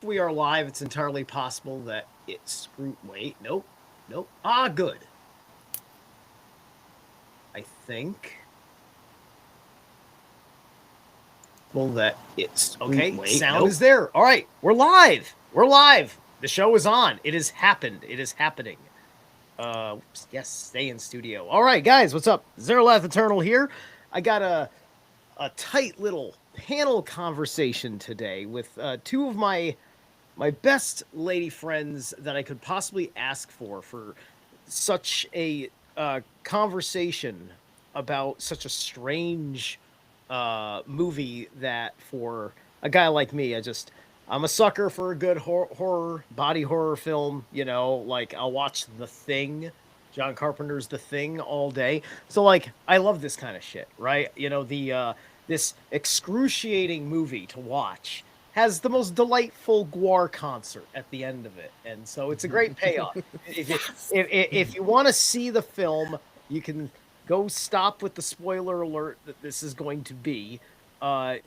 We are live. It's entirely possible that it's wait, nope, nope. Ah, good. I think. Well, that it's okay. Wait, sound is there. All right, we're live. We're live. The show is on. It has happened. It is happening. Yes, stay in studio. All right, guys, what's up? Zerilath Eternal here. I got a tight little panel conversation today with two of my best lady friends that I could possibly ask for such a conversation about such a strange movie that for a guy like me, I'm a sucker for a good horror body horror film. You know, like I'll watch The Thing, John Carpenter's The Thing all day. So like I love this kind of shit, right? You know, the this excruciating movie to watch has the most delightful Gwar concert at the end of it, and so it's a great payoff. If you want to see the film, you can go stop with the spoiler alert that this is going to be,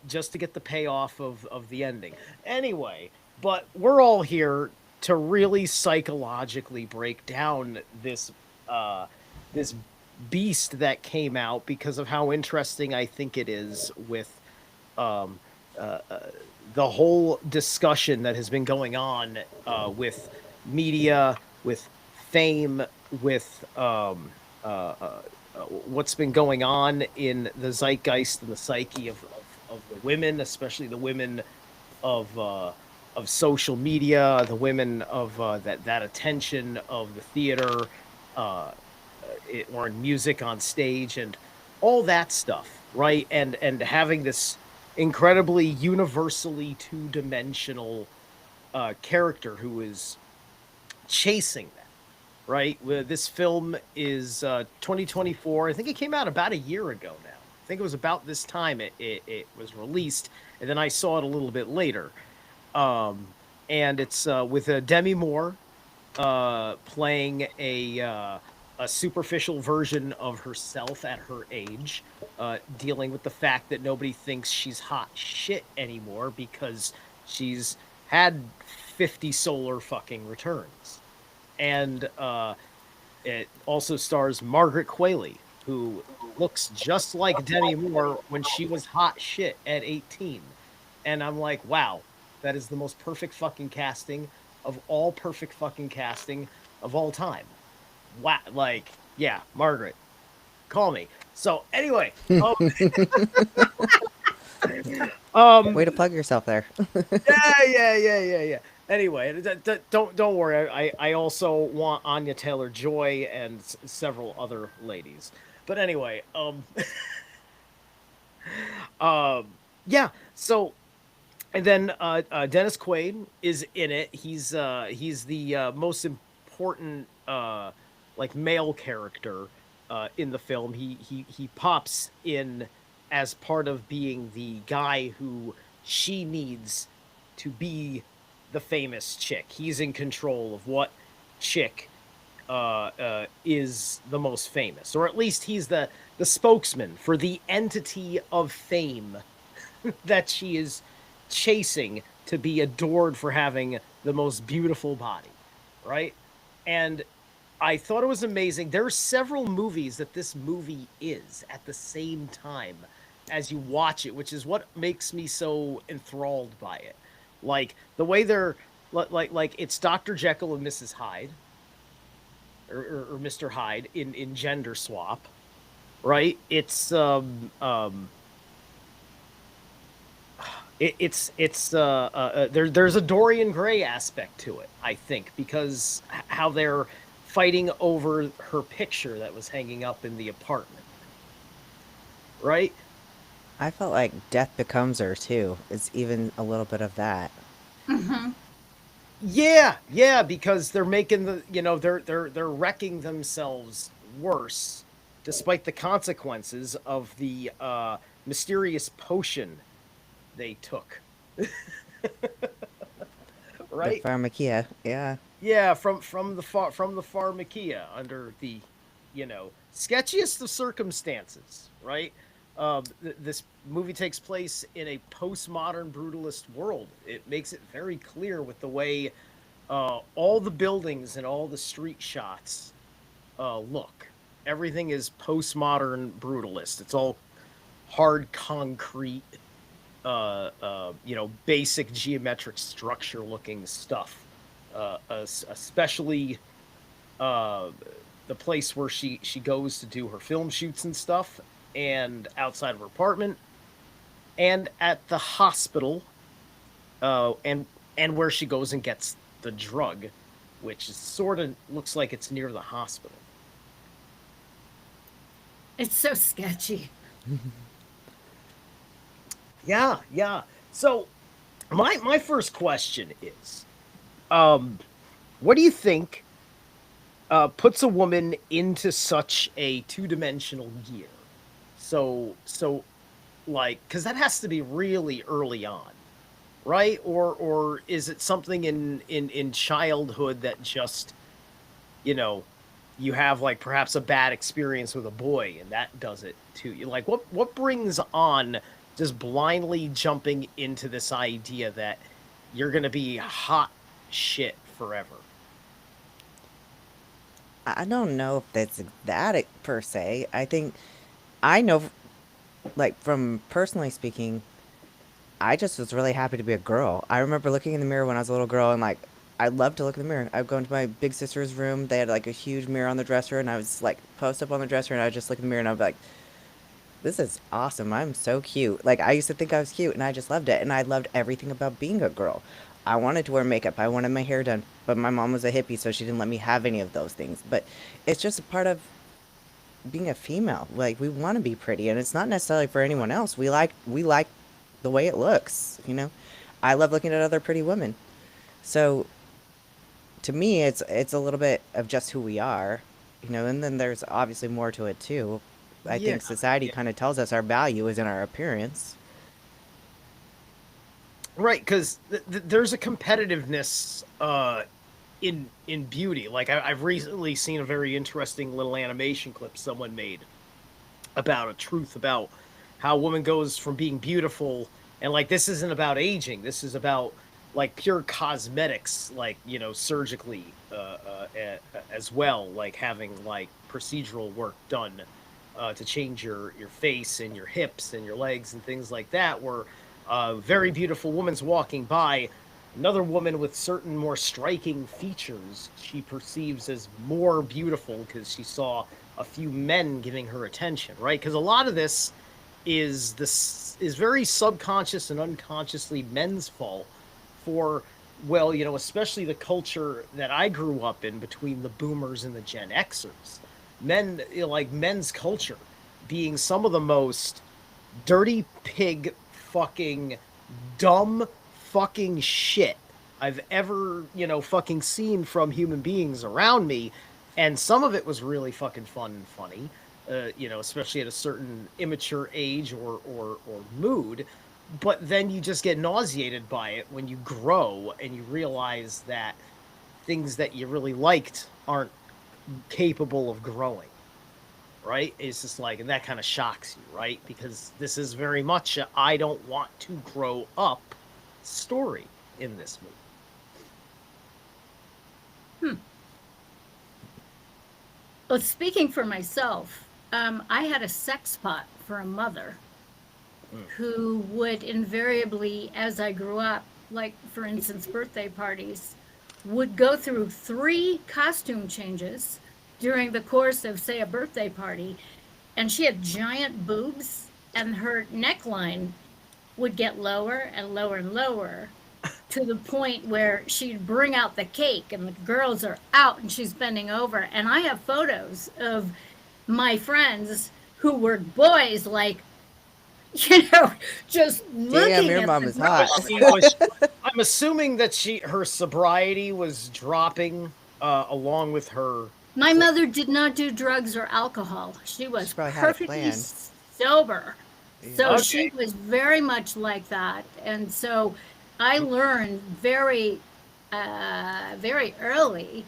just to get the payoff of the ending. Anyway, but we're all here to really psychologically break down this beast that came out because of how interesting I think it is with um, uh, uh, the whole discussion that has been going on with media, with fame, with what's been going on in the zeitgeist and the psyche of the women, especially the women of social media, the women of that attention of the theater, uh, or in music on stage, and all that stuff, right? And having this incredibly universally two-dimensional character who is chasing that, right? This film is 2024. I think it came out about a year ago now. I think it was about this time it was released, and then I saw it a little bit later. Um, and it's with Demi Moore playing a superficial version of herself at her age, dealing with the fact that nobody thinks she's hot shit anymore because she's had 50 solar fucking returns. And it also stars Margaret Qualley, who looks just like Demi Moore when she was hot shit at 18. And I'm like, wow, that is the most perfect fucking casting of all perfect fucking casting of all time. Wow, like, yeah, Margaret, call me. So anyway, Way to plug yourself there. yeah. Anyway, don't worry. I also want Anya Taylor Joy and several other ladies. But anyway, um, yeah. So and then Dennis Quaid is in it. He's the most important like male character in the film. He pops in as part of being the guy who she needs to be the famous chick. He's in control of what chick is the most famous, or at least he's the spokesman for the entity of fame that she is chasing to be adored for having the most beautiful body, right? And I thought it was amazing. There are several movies that this movie is at the same time as you watch it, which is what makes me so enthralled by it. Like the way they're like it's Dr. Jekyll and Mrs. Hyde, or Mr. Hyde in gender swap, right? There's a Dorian Gray aspect to it, I think, because how they're fighting over her picture that was hanging up in the apartment, right? I felt like Death Becomes Her too. It's even a little bit of that. Yeah, because they're making they're wrecking themselves worse, despite the consequences of the mysterious potion they took, The right? pharmakia, yeah. Yeah, from the pharmakia under the sketchiest of circumstances, right? This movie takes place in a postmodern brutalist world. It makes it very clear with the way all the buildings and all the street shots look. Everything is postmodern brutalist. It's all hard concrete, basic geometric structure looking stuff. Especially uh, the place where she goes to do her film shoots and stuff, and outside of her apartment, and at the hospital, and where she goes and gets the drug, which is sort of looks like it's near the hospital. It's so sketchy. Yeah, yeah. So my first question is, um, what do you think puts a woman into such a two-dimensional gear? So like, because that has to be really early on, right? Or is it something in childhood that just, you know, you have like perhaps a bad experience with a boy and that does it to you? Like, what brings on just blindly jumping into this idea that you're gonna be hot shit forever? I don't know if that's that per se. I think I know, like, from personally speaking, I just was really happy to be a girl. I remember looking in the mirror when I was a little girl and, like, I loved to look in the mirror. I would go into my big sister's room. They had, like, a huge mirror on the dresser, and I was, like, post up on the dresser, and I would just look in the mirror, and I'd be like, this is awesome. I'm so cute. Like, I used to think I was cute, and I just loved it. And I loved everything about being a girl. I wanted to wear makeup. I wanted my hair done. But my mom was a hippie, so she didn't let me have any of those things. But it's just a part of being a female. Like, we want to be pretty, and it's not necessarily for anyone else. We like the way it looks, you know? I love looking at other pretty women. So to me, it's a little bit of just who we are, you know, and then there's obviously more to it too. I Yeah, think society yeah. kind of tells us our value is in our appearance. Right, because there's a competitiveness in beauty. Like I've recently seen a very interesting little animation clip someone made about a truth about how a woman goes from being beautiful, and like this isn't about aging. This is about like pure cosmetics, like surgically as well, like having like procedural work done to change your face and your hips and your legs and things like that. Where a very beautiful woman's walking by, another woman with certain more striking features she perceives as more beautiful because she saw a few men giving her attention, right? Because a lot of this is very subconscious and unconsciously men's fault for, well, especially the culture that I grew up in between the boomers and the Gen Xers. Men, like men's culture being some of the most dirty pig fucking dumb fucking shit I've ever, fucking seen from human beings around me. And some of it was really fucking fun and funny, especially at a certain immature age or mood. But then you just get nauseated by it when you grow and you realize that things that you really liked aren't capable of growing, right? It's just like, and that kind of shocks you, right? Because this is very much a I don't want to grow up story in this movie. Well, speaking for myself, I had a sex pot for a mother who would invariably, as I grew up, like for instance, birthday parties, would go through 3 costume changes during the course of, say, a birthday party. And she had giant boobs, and her neckline would get lower and lower and lower to the point where she'd bring out the cake and the girls are out and she's bending over. And I have photos of my friends who were boys, like, just Damn, looking your at mom the is hot. I'm assuming that her sobriety was dropping along with her. My mother did not do drugs or alcohol. She was probably had a perfectly plan. sober. So Okay. she was very much like that. And so I learned very early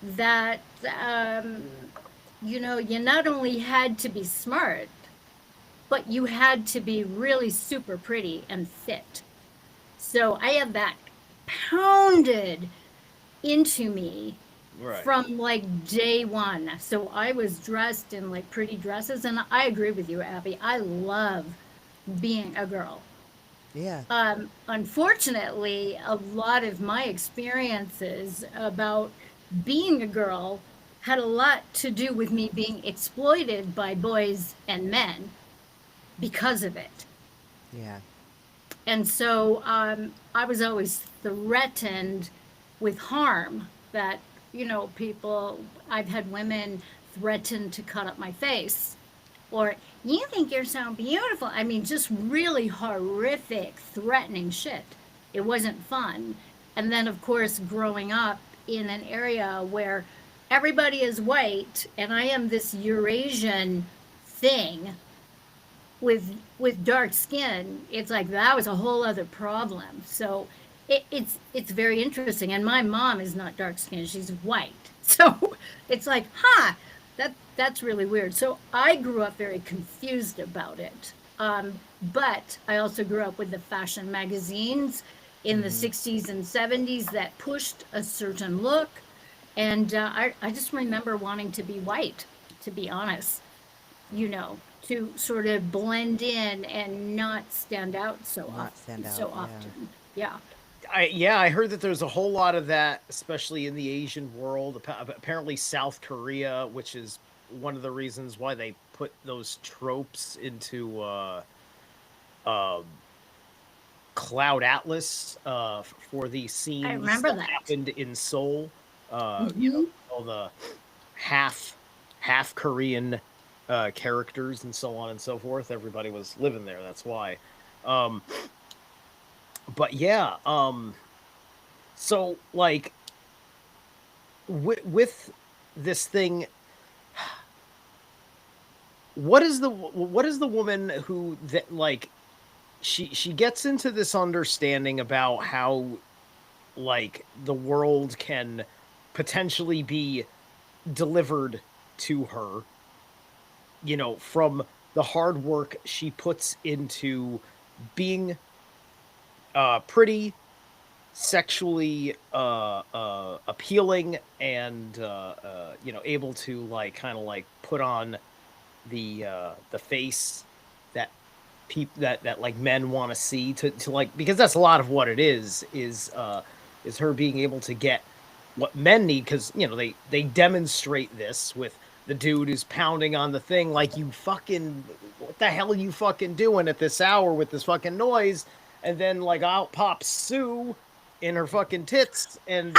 that, you not only had to be smart, but you had to be really super pretty and fit. So I had that pounded into me from like day one. So I was dressed in like pretty dresses, and I agree with you, Abbie. I love being a girl. Yeah. Unfortunately, a lot of my experiences about being a girl had a lot to do with me being exploited by boys and men because of it. Yeah. And so I was always threatened with harm that, people, I've had women threaten to cut up my face, or you think you're so beautiful. I mean, just really horrific, threatening shit. It wasn't fun. And then, of course, growing up in an area where everybody is white and I am this Eurasian thing with dark skin, it's like that was a whole other problem. So it's very interesting. And my mom is not dark skinned; she's white. So it's like, that's really weird. So I grew up very confused about it. But I also grew up with the fashion magazines in the 60s and 70s that pushed a certain look. And I just remember wanting to be white, to be honest, to sort of blend in and not stand out so often. Yeah. I heard that there's a whole lot of that, especially in the Asian world. Apparently, South Korea, which is one of the reasons why they put those tropes into Cloud Atlas for the scenes I remember that happened in Seoul. All the half Korean characters and so on and so forth. Everybody was living there. That's why. But yeah, so like with this thing, what is the woman who that like she gets into this understanding about how like the world can potentially be delivered to her, from the hard work she puts into being pretty, sexually appealing, and able to like kind of like put on the face that that like men want to see to like, because that's a lot of what it is her being able to get what men need, because they demonstrate this with the dude who's pounding on the thing like, you fucking, what the hell are you fucking doing at this hour with this fucking noise? And then like out pops Sue in her fucking tits, and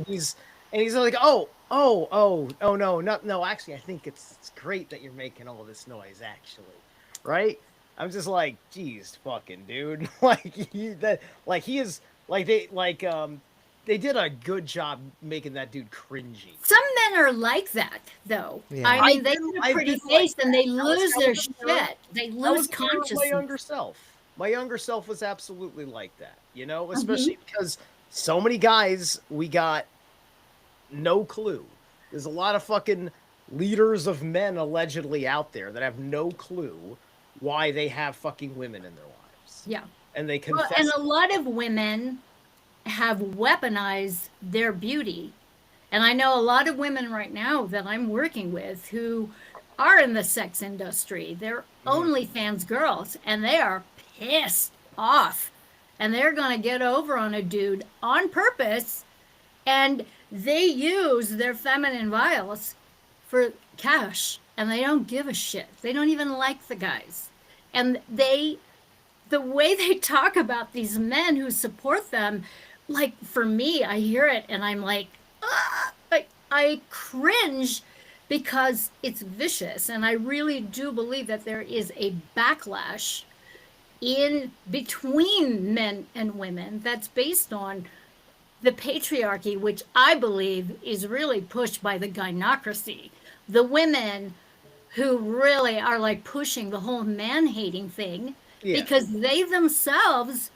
he's like, oh no, actually I think it's great that you're making all this noise, actually, right? I'm just like, geez, fucking dude, like he is like they did a good job making that dude cringy. Some men are like that, though. Yeah. I mean, they have a pretty face and they lose their shit. They lose consciousness. My younger self was absolutely like that, especially because so many guys, we got no clue. There's a lot of fucking leaders of men allegedly out there that have no clue why they have fucking women in their lives. Yeah. And they confess. And a lot of women have weaponized their beauty. And I know a lot of women right now that I'm working with who are in the sex industry. They're OnlyFans girls, and they are pissed off. And they're going to get over on a dude on purpose, and they use their feminine wiles for cash, and they don't give a shit. They don't even like the guys. And the way they talk about these men who support them, like, for me, I hear it and I'm like, I cringe, because it's vicious. And I really do believe that there is a backlash in between men and women that's based on the patriarchy, which I believe is really pushed by the gynocracy. The women who really are like pushing the whole man-hating thing, because they themselves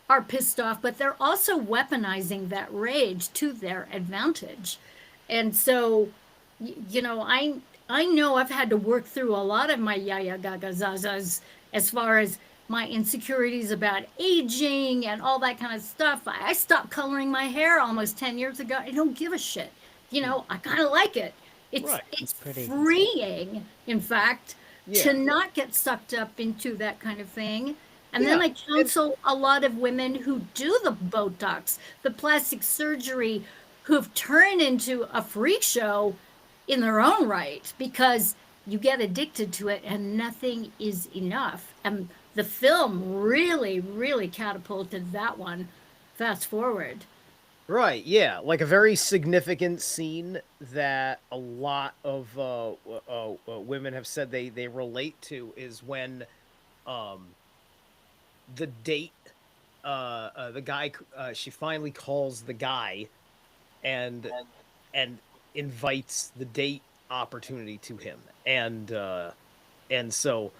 are pissed off, but they're also weaponizing that rage to their advantage. And so, I know I've had to work through a lot of my yaya gaga zazas as far as my insecurities about aging and all that kind of stuff. I stopped coloring my hair almost 10 years ago. I don't give a shit. I kind of like it. It's Right. it's Pretty. freeing, in fact, to Yeah. not get sucked up into that kind of thing. And then Yeah. I counsel a lot of women who do the Botox, the plastic surgery, who've turned into a freak show in their own right because you get addicted to it and nothing is enough. And the film really, really catapulted that one. Fast forward. Right, yeah, like a very significant scene that a lot of women have said they relate to is when um, the date, the guy, she finally calls the guy and and invites the date opportunity to him, and so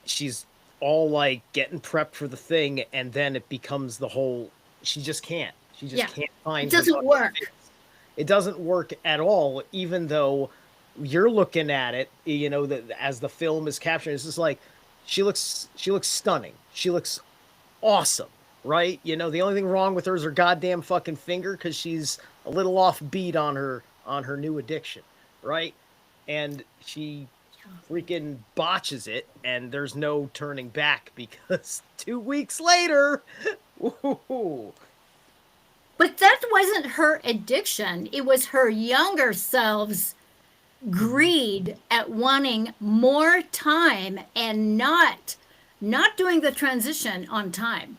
she's all like getting prepped for the thing, and then it becomes the whole. She just can't. She just Yeah. can't It find her doesn't fucking work. face. It doesn't work at all, even though you're looking at it, that as the film is captured, it's just like she looks stunning. She looks awesome, right? The only thing wrong with her is her goddamn fucking finger because she's a little off beat on her new addiction, right? And she freaking botches it, and there's no turning back because 2 weeks later, woohoo, But that wasn't her addiction. It was her younger selves greed at wanting more time and not doing the transition on time.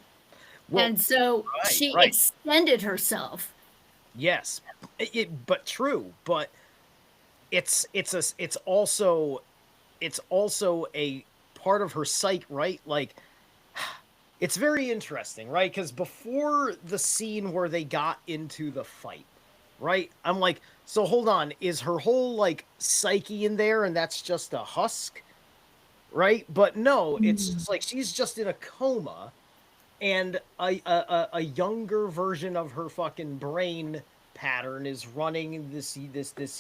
well, And so she right, extended herself. yes, but true, but it's also a part of her psyche, right? Like it's very interesting, right? Because before the scene where they got into the fight, right? I'm like, so hold on, is her whole like psyche in there, and that's just a husk, right? But no, it's just like she's just in a coma, and a younger version of her fucking brain pattern is running this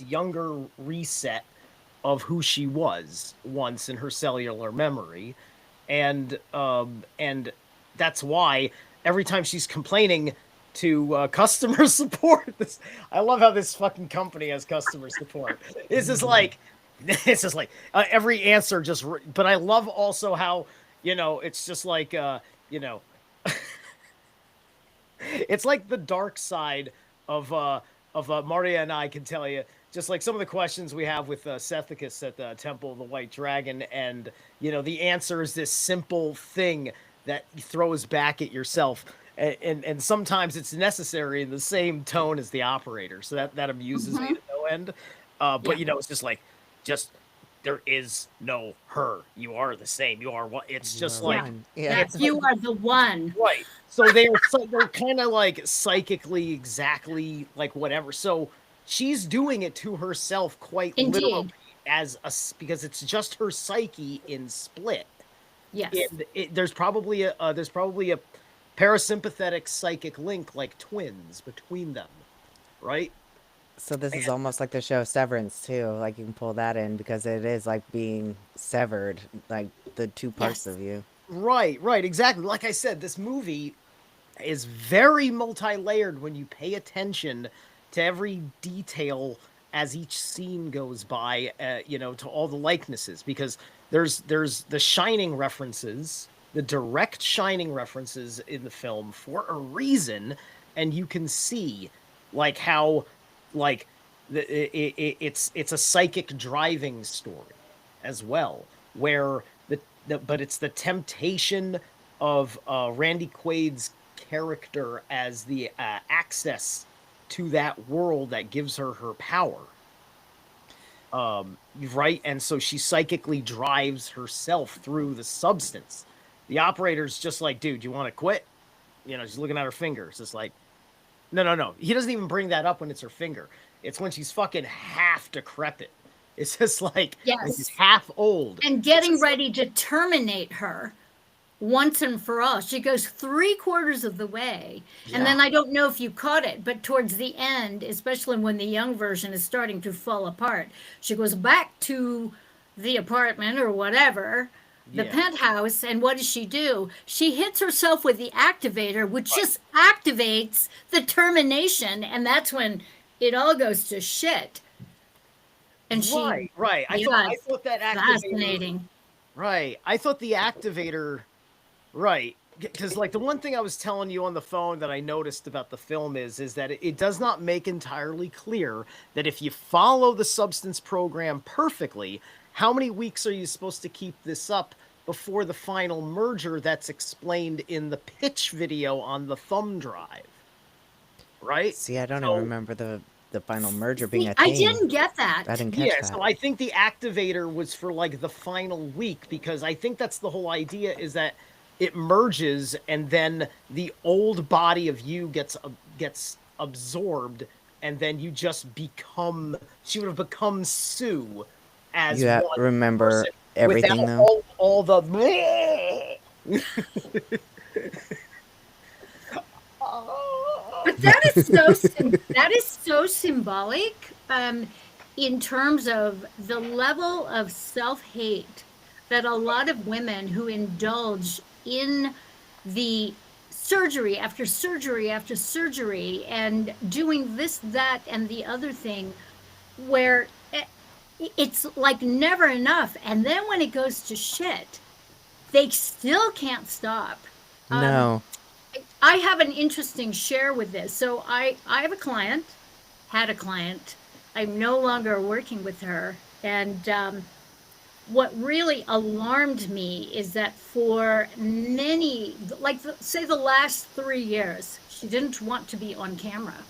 younger reset of who she was once in her cellular memory, and that's why every time she's complaining to customer support, I love how this fucking company has customer support. It's just like every answer but I love also how it's just like you know it's like the dark side of Marja and I can tell you, just like some of the questions we have with Sethicus at the Temple of the White Dragon, and the answer is this simple thing that throws back at yourself, and sometimes it's necessary in the same tone as the operator, so that amuses me Mhm. to no end. But Yeah. it's just there is no her. You are the same. You are what. It's just You're like one. Yeah. You are the one. right. So they're kind of like psychically exactly like whatever. So she's doing it to herself quite literally Indeed. because it's just her psyche in split. Yes. There's probably a parasympathetic psychic link like twins between them, right? So this is almost like the show Severance too. Like you can pull that in because it is like being severed, like the two parts Yes. of you. Right, exactly. Like I said, this movie is very multi-layered when you pay attention to every detail as each scene goes by, to all the likenesses, because there's the Shining references, the direct Shining references in the film for a reason, and you can see like how like it's a psychic driving story as well, where but it's the temptation of Randy Quaid's character as the access to that world that gives her her power. Right, and so she psychically drives herself through the substance. The operator's just like, dude, you want to quit? She's looking at her fingers. It's like, no. He doesn't even bring that up when it's her finger. It's when she's fucking half decrepit. It's just like when she's Yes. half old. And getting ready to terminate her. once and for all. She goes 3/4 of the way. Yeah. And then I don't know if you caught it, but towards the end, especially when the young version is starting to fall apart, she goes back to the apartment or whatever, the Yeah. penthouse, and what does she do? She hits herself with the activator, which just activates the termination, and that's when it all goes to shit. And she, Right. I yeah, thought that activator. fascinating. Right. I thought the activator. Right. Because like the one thing I was telling you on the phone that I noticed about the film is that it does not make entirely clear that if you follow the substance program perfectly, how many weeks are you supposed to keep this up before the final merger that's explained in the pitch video on the thumb drive? Right? See, I don't even remember the final merger being See, a thing. I didn't get that. I didn't catch that. So I think the activator was for like the final week, because I think that's the whole idea, is that it merges and then the old body of you gets absorbed, and then you just become. She would have become Sue as You one remember person everything without though. all the. But that is so symbolic, in terms of the level of self-hate that a lot of women who indulge in the surgery after surgery after surgery and doing this, that, and the other thing, where it's like never enough. And then when it goes to shit, they still can't stop. No. I have an interesting share with this. So I have a client, had a client. I'm no longer working with her. And what really alarmed me is that for many, like say the last 3 years, she didn't want to be on camera.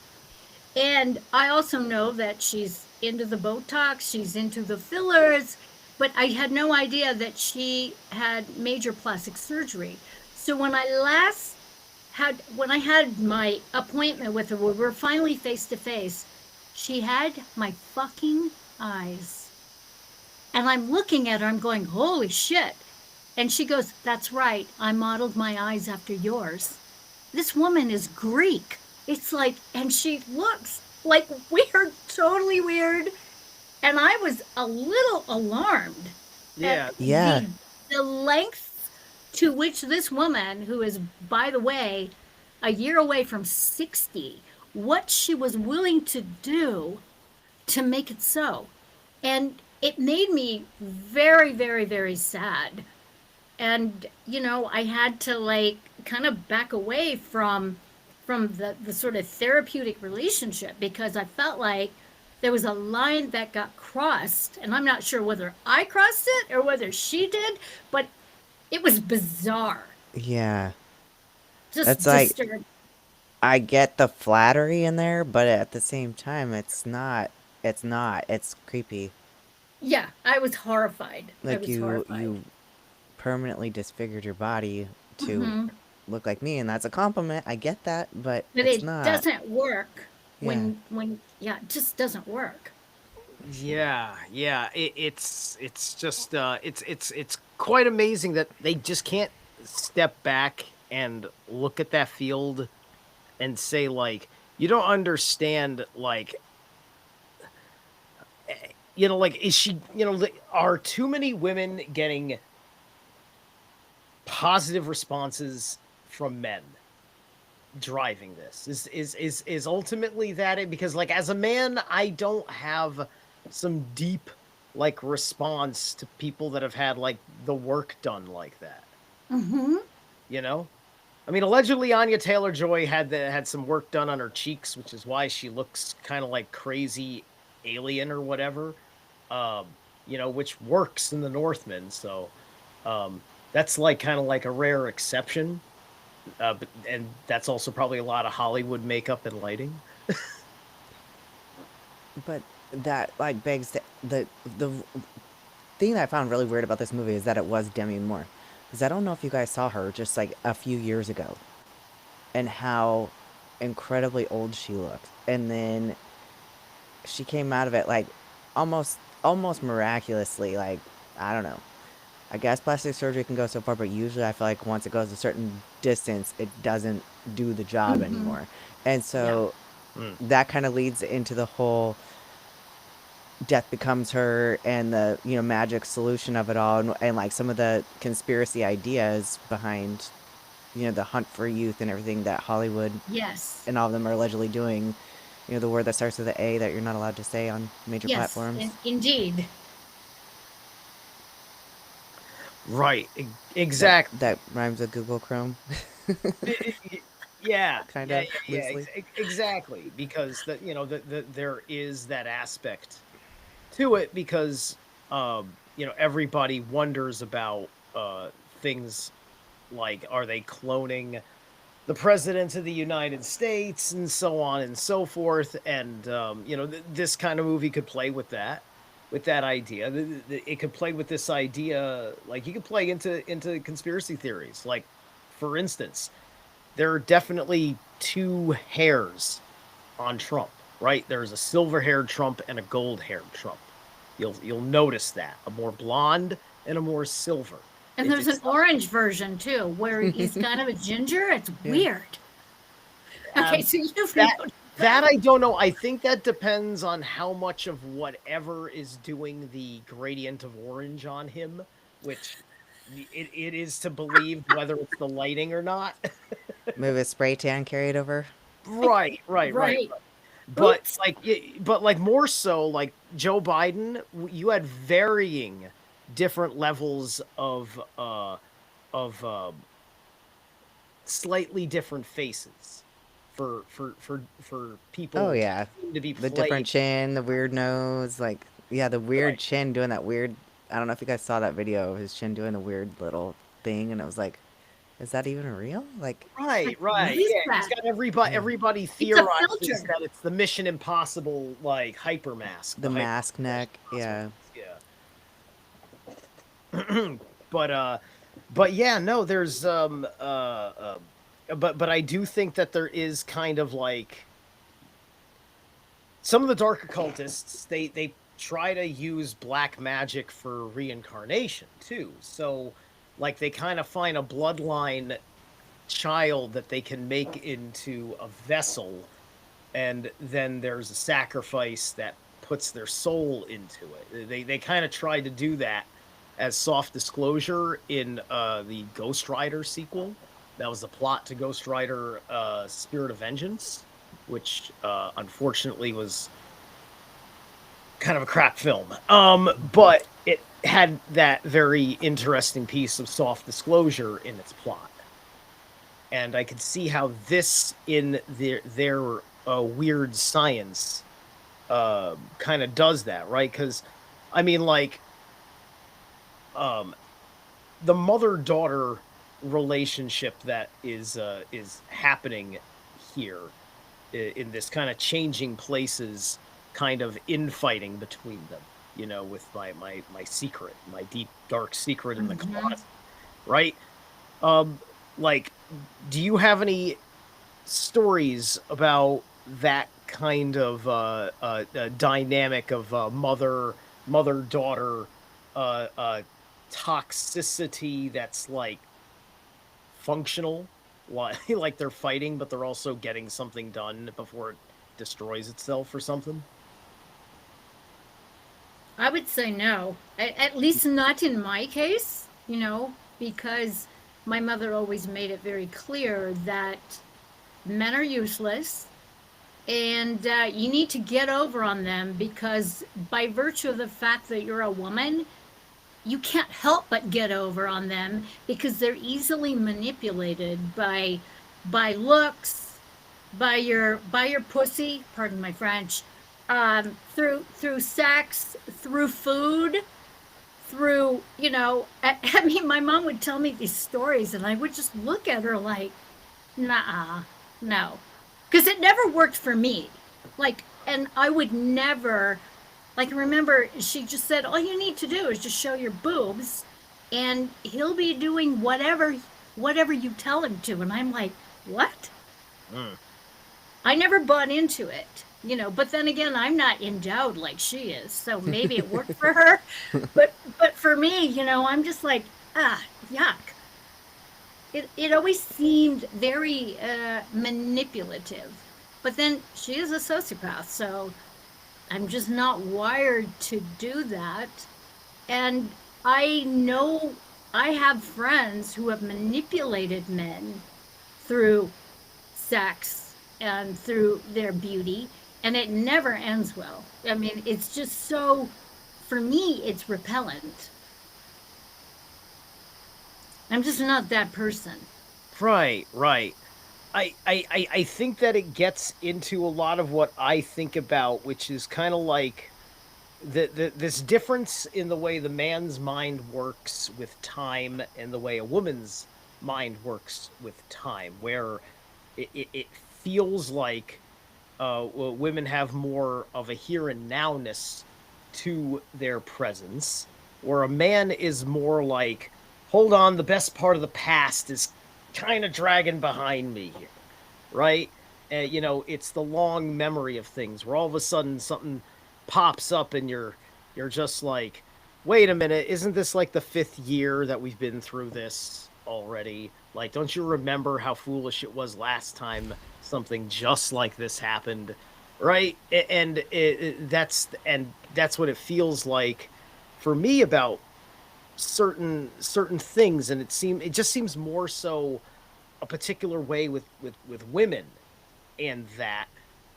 And I also know that she's into the Botox, she's into the fillers, but I had no idea that she had major plastic surgery. So when I had my appointment with her, we were finally face to face, she had my fucking eyes. And I'm looking at her, I'm going, holy shit. And she goes, that's right, I modeled my eyes after yours. This woman is Greek. It's like, and she looks like weird, totally weird. And I was a little alarmed. Yeah. Yeah. The lengths to which this woman, who is, by the way, a year away from 60, what she was willing to do to make it so. And it made me very, very, very sad. And, I had to like kind of back away from the sort of therapeutic relationship, because I felt like there was a line that got crossed. And I'm not sure whether I crossed it or whether she did, but it was bizarre. Yeah. Just That's like, disturbing. I get the flattery in there, but at the same time, it's not. It's creepy. Yeah, I was horrified. Like you permanently disfigured your body to look like me, and that's a compliment. I get that, but it's it not. doesn't work when it just doesn't work. Yeah. It's just it's quite amazing that they just can't step back and look at that field and say, like, you don't understand, like, like, is she, are too many women getting positive responses from men driving this? Is ultimately that it? Because, like, as a man, I don't have some deep, like, response to people that have had, like, the work done like that. I mean, allegedly Anya Taylor-Joy had some work done on her cheeks, which is why she looks kind of like crazy alien or whatever, which works in the Northman. So that's like kind of like a rare exception. And that's also probably a lot of Hollywood makeup and lighting. But that like begs the thing that I found really weird about this movie is that it was Demi Moore. Because I don't know if you guys saw her just like a few years ago and how incredibly old she looked. And then she came out of it like almost miraculously. Like, I don't know. I guess plastic surgery can go so far, but usually I feel like once it goes a certain distance, it doesn't do the job anymore. And so that kind of leads into the whole death becomes her and the, you know, magic solution of it all, and like some of the conspiracy ideas behind, you know, the hunt for youth and everything that Hollywood and all of them are allegedly doing. You know, the word that starts with an A that you're not allowed to say on major platforms. Indeed. Right. Exactly. That rhymes with Google Chrome. Yeah. Kind of. Yeah. Exactly. Because there is that aspect to it, because everybody wonders about things like, are they cloning the president of the United States and so on and so forth, and this kind of movie could play with that idea. It could play with this idea, like you could play into conspiracy theories. Like, for instance, there are definitely two hairs on Trump, right? There's a silver-haired Trump and a gold-haired Trump. You'll notice that, a more blonde and a more silver. And there's an orange version too, where he's kind of a ginger. It's weird. Okay, so you've that I don't know. I think that depends on how much of whatever is doing the gradient of orange on him, which it is to believe whether it's the lighting or not. Maybe a spray tan carried over. Right. But like more so, like Joe Biden, you had varying different levels of slightly different faces for people. Oh yeah, to be the different chin, the weird nose, like the weird chin doing that weird. I don't know if you guys saw that video of his chin doing the weird little thing, and it was like, is that even real? Like, right. Yeah, he's got everybody theorizes that it's the Mission Impossible like hyper mask, the mask neck. Yeah. But yeah, no, there's but I do think that there is kind of like some of the dark occultists, they try to use black magic for reincarnation too. So like they kind of find a bloodline child that they can make into a vessel, and then there's a sacrifice that puts their soul into it. They kind of tried to do that as soft disclosure in the Ghost Rider sequel. That was the plot to Ghost Rider Spirit of Vengeance, which unfortunately was kind of a crap film. But it had that very interesting piece of soft disclosure in its plot. And I could see how this, in their weird science, kind of does that, right? Because, I mean, like, the mother-daughter relationship that is happening here in this kind of changing places kind of infighting between them, with my secret, my deep dark secret in the closet, right? Like, do you have any stories about that kind of dynamic of mother-daughter toxicity that's like functional, like they're fighting but they're also getting something done before it destroys itself or something? I would say no, at least not in my case, because my mother always made it very clear that men are useless, and you need to get over on them, because by virtue of the fact that you're a woman, you can't help but get over on them, because they're easily manipulated by looks, by your pussy, pardon my French, through sex, through food, through, I mean, my mom would tell me these stories and I would just look at her like, nah, no. Because it never worked for me. Like, and I would never, like, remember, she just said, all you need to do is just show your boobs and he'll be doing whatever you tell him to. And I'm like, what? I never bought into it. But then again, I'm not endowed like she is, so maybe it worked for her. But for me, I'm just like, yuck. It always seemed very manipulative. But then she is a sociopath, so I'm just not wired to do that. And I know I have friends who have manipulated men through sex and through their beauty, and it never ends well. I mean, it's just so, for me, it's repellent. I'm just not that person. Right. I think that it gets into a lot of what I think about, which is kind of like this difference in the way the man's mind works with time and the way a woman's mind works with time, where it feels like women have more of a here and nowness to their presence, where a man is more like, hold on, the best part of the past is kind of dragging behind me here, right? It's the long memory of things where all of a sudden something pops up and you're just like, wait a minute, isn't this like the 5th year that we've been through this already? Like, don't you remember how foolish it was last time something just like this happened, right? That's what it feels like for me about certain things, and it just seems more so a particular way with women, and that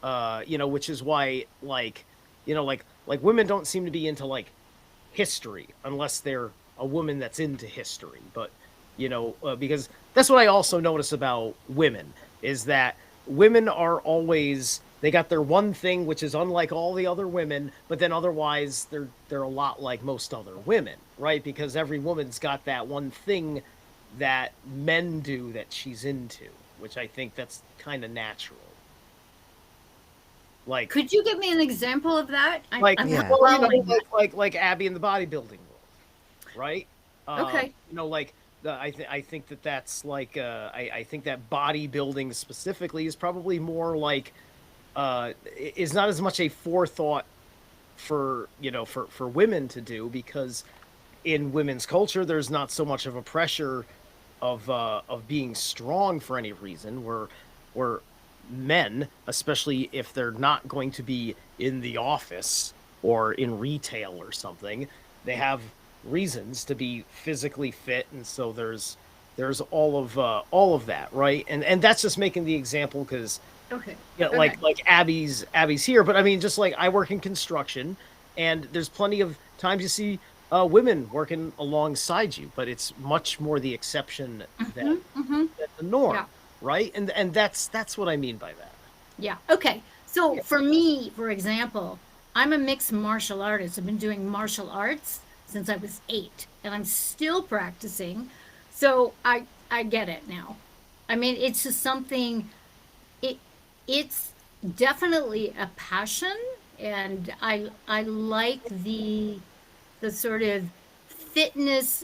which is why, like women don't seem to be into like history unless they're a woman that's into history. But because that's what I also notice about women, is that women are always, they got their one thing which is unlike all the other women, but then otherwise they're a lot like most other women, right? Because every woman's got that one thing that men do that she's into, which I think that's kind of natural. Like, could you give me an example of that? like, Yeah. like Abbie in the bodybuilding world, right? Okay. Like I think that's like I think that bodybuilding specifically is probably more like is not as much a forethought for for women to do, because in women's culture there's not so much of a pressure of being strong for any reason, where men, especially if they're not going to be in the office or in retail or something, they have reasons to be physically fit, and so there's all of that, right? And that's just making the example because Okay. like Abbie's here, but I mean, just like I work in construction, and there's plenty of times you see women working alongside you, but it's much more the exception than, than the norm, Yeah. right? And that's what I mean by that. Yeah. Okay. So for me, for example, I'm a mixed martial artist. I've been doing martial arts since I was 8, and I'm still practicing. So I get it now. I mean, it's just something. It it's definitely a passion, and I like the sort of fitness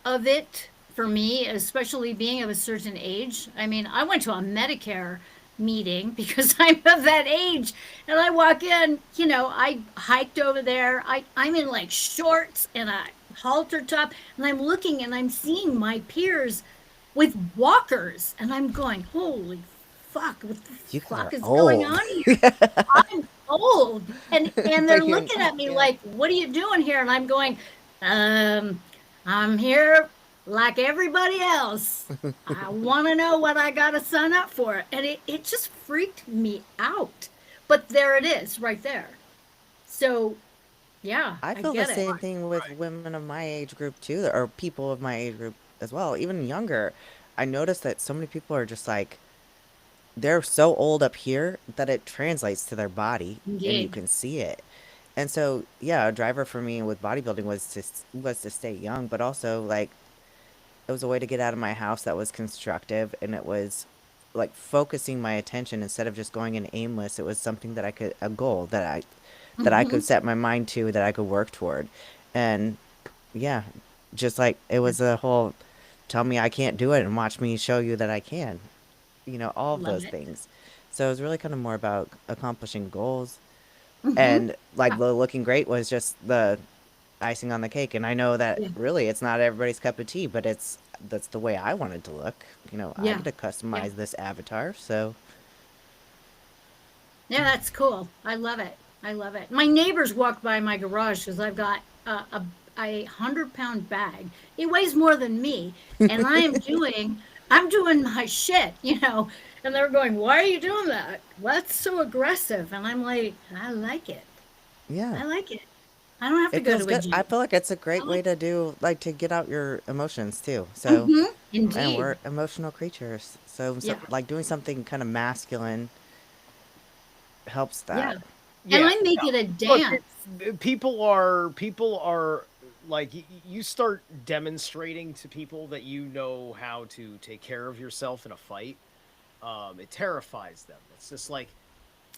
of it for me, especially being of a certain age. I mean, I went to a Medicare meeting because I'm of that age, and I walk in, I hiked over there. I'm in like shorts and a halter top, and I'm looking and I'm seeing my peers with walkers, and I'm going, holy fuck, what the You fuck are is going old. on here? I'm old. And they're But you're looking at me yeah. like, what are you doing here? And I'm going, I'm here like everybody else. I want to know what I got to sign up for. And it just freaked me out. But there it is, right there. So, yeah, I I feel the get it. same thing with women of my age group too, or people of my age group as well, even younger. I noticed that so many people are just like, they're so old up here that it translates to their body and you Indeed. can see it. And so, yeah, a driver for me with bodybuilding was to stay young, but also like it was a way to get out of my house that was constructive, and it was like focusing my attention instead of just going in aimless. It was something that I could, a goal that I could Hmm. set my mind to, that I could work toward. And yeah, just like it was a whole tell me I can't do it and watch me show you that I can. All of Love those it. things. So it was really kind of more about accomplishing goals. Mm-hmm. And like Yeah. the looking great was just the icing on the cake. And I know that Yeah. really it's not everybody's cup of tea, but that's the way I wanted to look. You know, I Yeah. get to Yeah. customize this avatar. So Yeah, that's cool. I love it. I love it. My neighbors walk by my garage because I've got a 100-pound bag. It weighs more than me, and I'm doing my shit, you know. And they're going, "Why are you doing that? That's so aggressive." And I'm like, "I like it. yeah, I like it. I don't have to it go feels to a good. I gym. feel like it's a I great way like." to do, like, to get out your emotions too. So, Mm-hmm. and we're Indeed. emotional creatures. So Yeah. like doing something kind of masculine helps Yeah. that. And Yeah. I make it a Look, dance. people are like you start demonstrating to people that you know how to take care of yourself in a fight. It terrifies them. It's just like,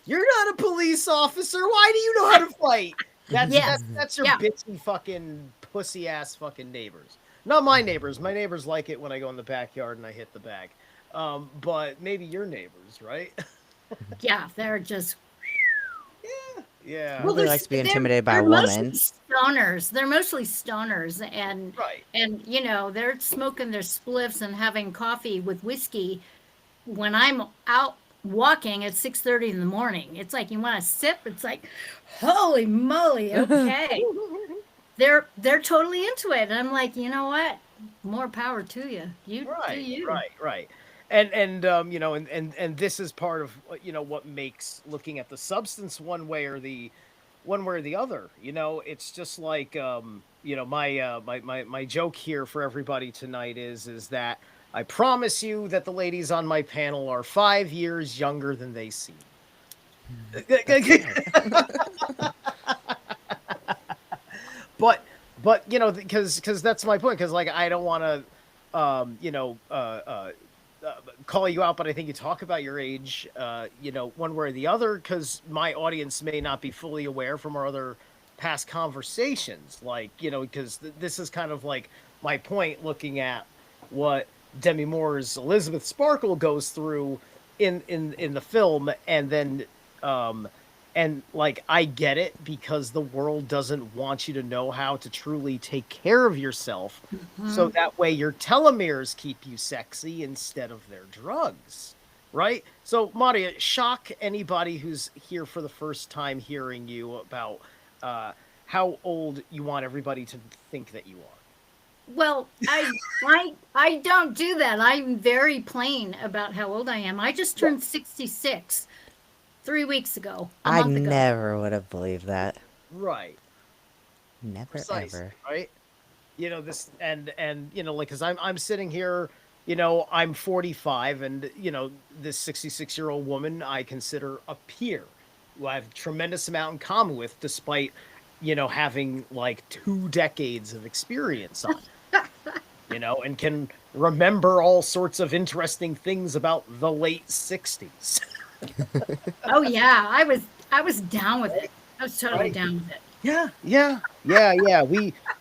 you're not a police officer. Why do you know how to fight? That's Yes. that's that's your Yeah. bitchy fucking pussy ass fucking neighbors. Not my neighbors. My neighbors like it when I go in the backyard and I hit the bag. But maybe your neighbors, right? Yeah. They're just Yeah. well, Nobody likes to be they're intimidated by a they're mostly woman. stoners. They're mostly stoners, Right. and you know they're smoking their spliffs and having coffee with whiskey when I'm out walking at 6:30 in the morning. It's like you want to sip. It's like, holy moly, okay. They're totally into it, and I'm like, you know what? More power to you. You do Right, you. right. And you know, and this is part of what makes looking at the substance one way or the other. You know, it's just like my joke here for everybody tonight is that I promise you that the ladies on my panel are 5 years younger than they seem. That's right. But because that's my point, because like I don't want to call you out, but I think you talk about your age one way or the other, because my audience may not be fully aware from our other past conversations, like because this is kind of like my point, looking at what Demi Moore's Elizabeth Sparkle goes through in the film, and then um and like I get it, because the world doesn't want you to know how to truly take care of yourself, so Mhm. that way your telomeres keep you sexy instead of their drugs, right? So Maria, shock anybody who's here for the first time hearing you about how old you want everybody to think that you are. Well, I don't do that. I'm very plain about how old I am. I just Yeah. turned 66 3 weeks ago, a I month ago. never would have believed that. Right. Never Precisely, ever. right? This, and like, because I'm sitting here, I'm 45, and this 66-year-old woman I consider a peer, who I have a tremendous amount in common with, despite having like 2 decades of experience on and can remember all sorts of interesting things about the late 60s. Oh yeah, I was down with it. I was totally Right. down with it. Yeah.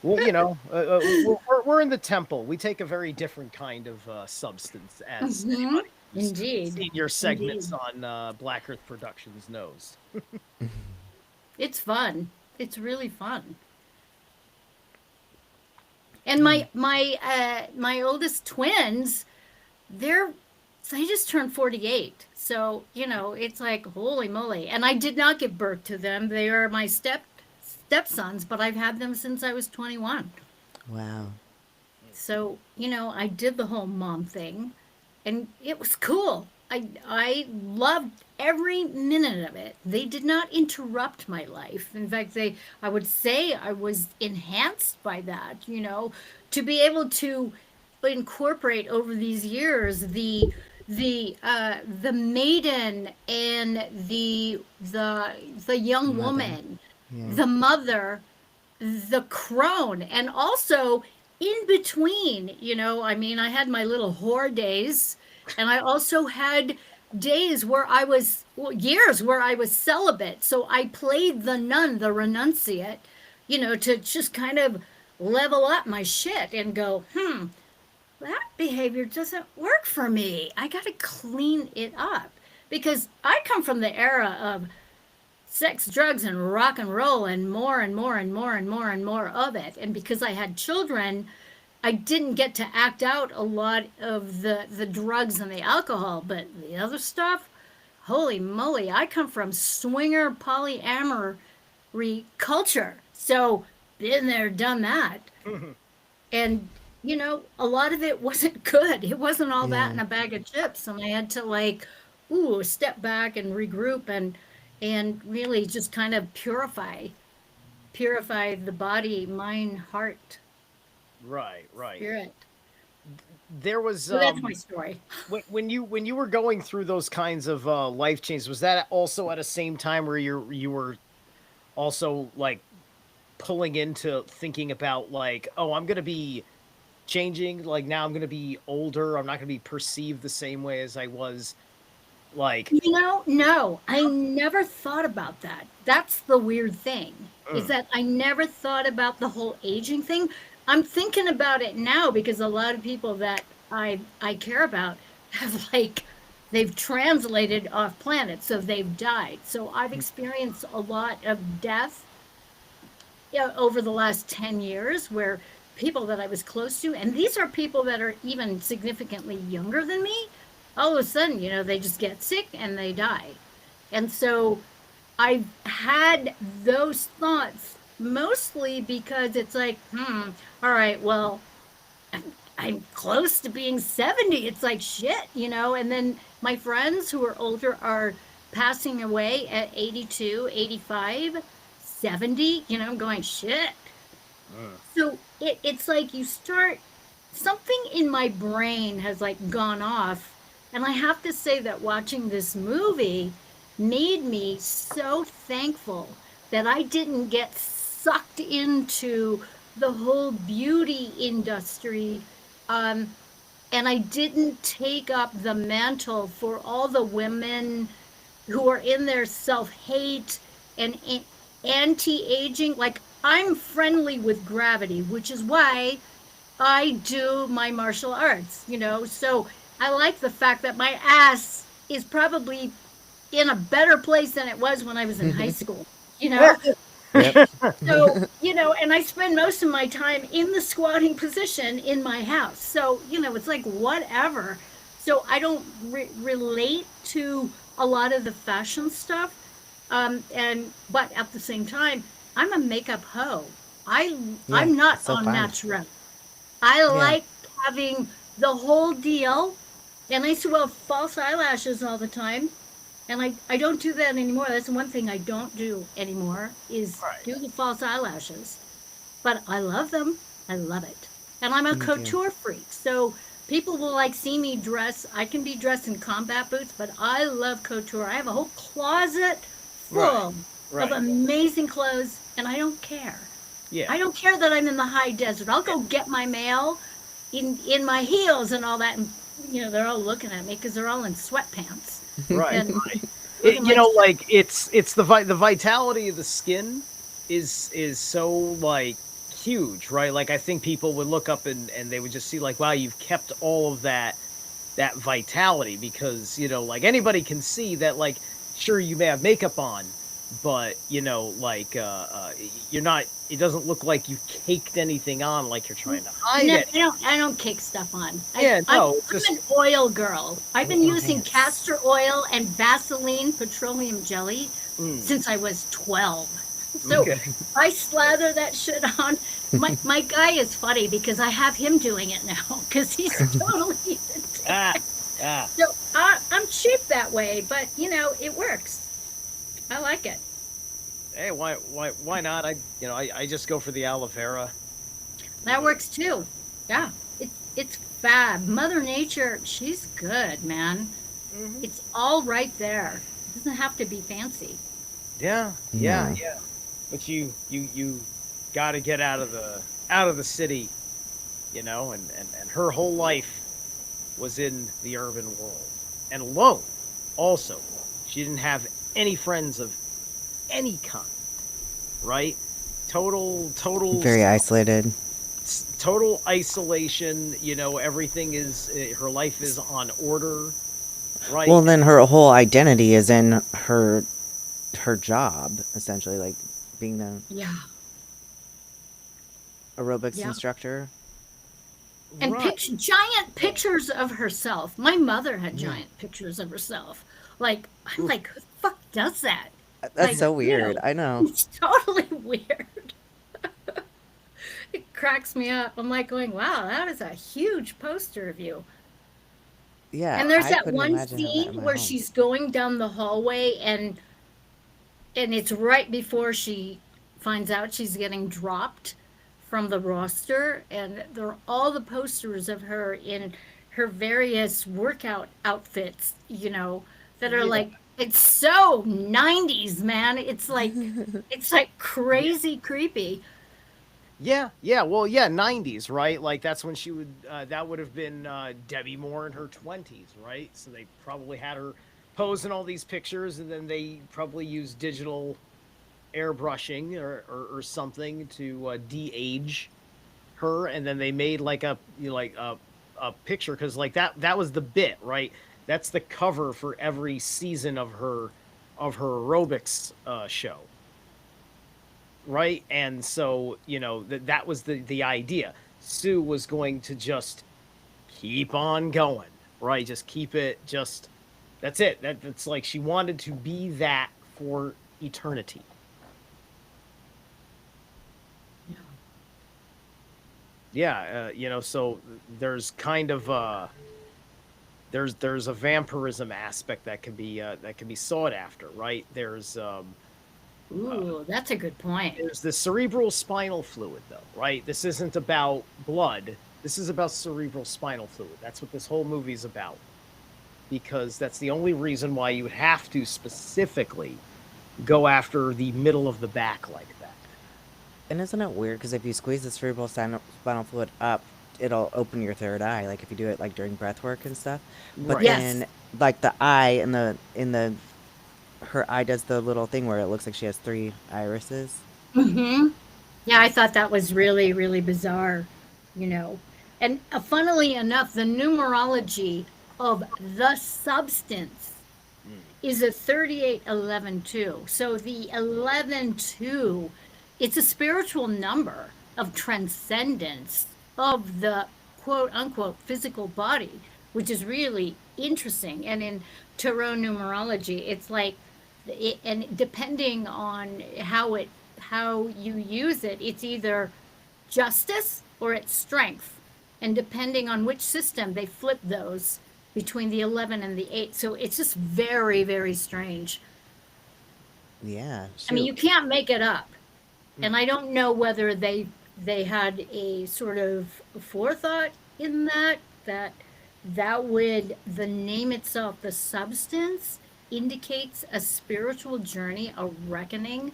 We're in the temple. We take a very different kind of substance, as Mhm. anybody who's Indeed. seen your segments Indeed. on Black Earth Productions knows. It's fun. It's really fun. And Mm. my oldest twins, they're they just turned 48. So, it's like holy moly. And I did not give birth to them. They are my stepsons, but I've had them since I was 21. Wow. So, I did the whole mom thing and it was cool. I loved every minute of it. They did not interrupt my life. In fact, I would say I was enhanced by that, to be able to incorporate over these years the maiden and the young Mother. woman, Yeah. the mother, the crone, and also in between, I mean, I had my little whore days, and I also had days where years where I was celibate. So I played the nun, the renunciate, to just kind of level up my shit and go, that behavior doesn't work for me. I got to clean it up. because I come from the era of sex, drugs, and rock and roll, and more and more and more and more and more of it. And because I had children, I didn't get to act out a lot of the drugs and the alcohol, but the other stuff, holy moly, I come from swinger polyamory culture. So been there, done that. And a lot of it wasn't good. It wasn't all that in a bag of chips. And I had to step back and regroup and really just kind of purify the body, mind, heart, Right. spirit. There was So that's my story. when you were going through those kinds of life changes, was that also at a same time where you were also like pulling into thinking about like, oh, I'm gonna be changing, like now I'm gonna be older, I'm not gonna be perceived the same way as I was, like, No, I never thought about that. That's the weird thing, is that I never thought about the whole aging thing. I'm thinking about it now because a lot of people that I care about have they've translated off planet, so they've died. So I've experienced a lot of death over the last 10 years where people that I was close to, and these are people that are even significantly younger than me, all of a sudden, they just get sick and they die. And so I've had those thoughts mostly because it's like, all right, well, I'm close to being 70. It's like shit, and then my friends who are older are passing away at 82, 85, 70, I'm going shit. So it's like you start, something in my brain has gone off. And I have to say that watching this movie made me so thankful that I didn't get sucked into the whole beauty industry. And I didn't take up the mantle for all the women who are in their self-hate and anti-aging. Like, I'm friendly with gravity, which is why I do my martial arts, so I like the fact that my ass is probably in a better place than it was when I was in high school, Yep. So, and I spend most of my time in the squatting position in my house. So, it's like whatever. So I don't relate to a lot of the fashion stuff. But at the same time, I'm a makeup hoe. I'm not so on fun. natural. I like having the whole deal. And I used to wear false eyelashes all the time. And I don't do that anymore. That's one thing I don't do anymore is do the false eyelashes. But I love them. I love it. And I'm a couture freak. So people will see me dress. I can be dressed in combat boots, but I love couture. I have a whole closet full of amazing clothes, and I don't care. Yeah. I don't care that I'm in the high desert. I'll go get my mail in my heels and all that, and they're all looking at me because they're all in sweatpants. Right. And it's the vitality of the skin is so huge, right? Like I think people would look up and they would just see wow, you've kept all of that vitality because anybody can see that sure you may have makeup on, but you're not, it doesn't look like you caked anything on like you're trying to hide it. I don't cake stuff on. I'm an oil girl. I've been using castor oil and Vaseline petroleum jelly since I was 12. So I slather that shit on. My guy is funny because I have him doing it now because he's totally So I'm cheap that way, but it works. I like it. Hey, why not? I just go for the aloe vera. That works too. Yeah, it's fab. Mother Nature, she's good, man. It's all right there. It doesn't have to be fancy. Yeah. But you got to get out of the city, and her whole life was in the urban world and alone. Also, she didn't have any friends of any kind, right? Total Very isolated. Total isolation. Everything is, her life is on order. right? Well, then her whole identity is in her job, essentially, like being the Yeah. aerobics Yeah. instructor. And Right. giant pictures of herself. My mother had Yeah. giant pictures of herself. Like, I'm like, who the fuck does that? That's Like, so weird. I know. it's totally weird. It cracks me up. I'm like going, wow, that is a huge poster of you. Yeah, And there's I that couldn't one imagine having that scene in my where home. she's going down the hallway and it's right before she finds out she's getting dropped from the roster, and there are all the posters of her in her various workout outfits, that are Yeah. like, it's so 90s, man. It's like crazy creepy. Yeah, yeah, well, yeah, 90s, right? Like that's when she would that would have been Debbie Moore in her 20s, right? So they probably had her pose in all these pictures, and then they probably used digital airbrushing or something to de-age her, and then they made like a picture, because like that was the bit, right? That's the cover for every season of her aerobics show, right? And so that was the idea. Sue was going to just keep on going, right? Just keep it, just that's it. That's like she wanted to be that for eternity. Yeah, so there's kind of there's a vampirism aspect that can be sought after, right? Ooh, that's a good point. There's the cerebral spinal fluid, though, right? This isn't about blood. This is about cerebral spinal fluid. That's what this whole movie is about, because that's the only reason why you would have to specifically go after the middle of the back like that. And isn't it weird? Because if you squeeze the spinal fluid up, it'll open your third eye. Like if you do it like during breath work and stuff. But Right. Yes. then, like the eye in the her eye does the little thing where it looks like she has three irises. Mm-hmm. Yeah, I thought that was really, really bizarre, you know. And funnily enough, the numerology of the substance Mm. is a 3811 2. So the 11 2, it's a spiritual number of transcendence of the quote unquote physical body, which is really interesting. And in tarot numerology, it's like, and depending on how you use it, it's either justice or it's strength. And depending on which system, they flip those between the 11 and the 8. So it's just very, very strange. Yeah. I mean, So, you can't make it up. And I don't know whether they had a sort of forethought in that would, the name itself, the substance, indicates a spiritual journey, a reckoning.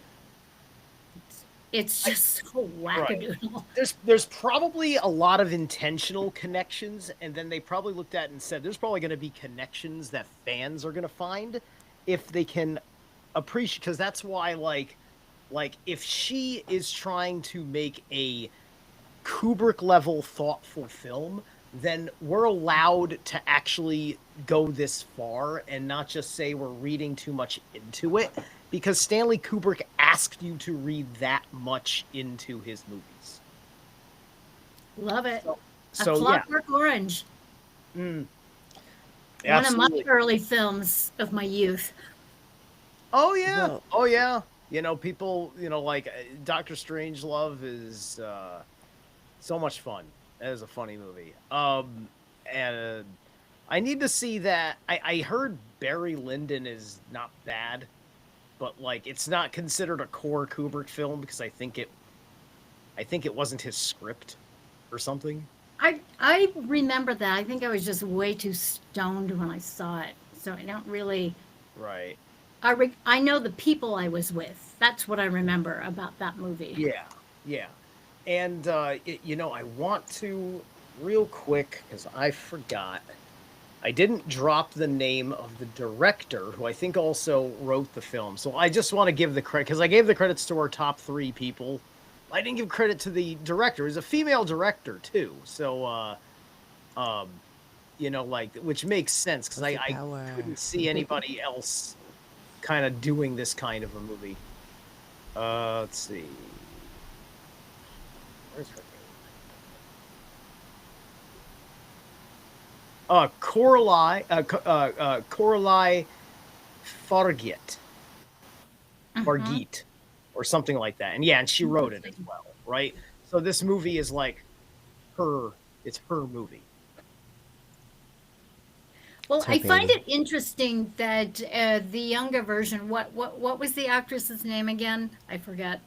It's just so right. wackadoodle. There's probably a lot of intentional connections, and then they probably looked at it and said there's probably going to be connections that fans are going to find if they can appreciate, because that's why like if she is trying to make a Kubrick level thoughtful film, then we're allowed to actually go this far and not just say we're reading too much into it, because Stanley Kubrick asked you to read that much into his movies. Love it. So A yeah. Clockwork Orange, Mm, one of my absolutely. early films of my youth. Oh yeah. Well, Oh yeah. People, like Doctor Strangelove is so much fun. That is a funny movie. And I need to see that. I heard Barry Lyndon is not bad, but like it's not considered a core Kubrick film because I think it wasn't his script or something. I remember that. I think I was just way too stoned when I saw it, so I don't really. Right. I know the people I was with. That's what I remember about that movie. Yeah. Yeah. And I want to real quick because I forgot. I didn't drop the name of the director, who I think also wrote the film. So I just want to give the credit, because I gave the credits to our top 3 people. I didn't give credit to the director. He's a female director too. So, like, which makes sense because I couldn't see anybody else kind of doing this kind of a movie. Let's see. Where's her name? Coralie Fargit. Fargit, or something like that. And she wrote it as well, right? So this movie is like it's her movie. Well, I find it interesting that the younger version. What was the actress's name again? I forget.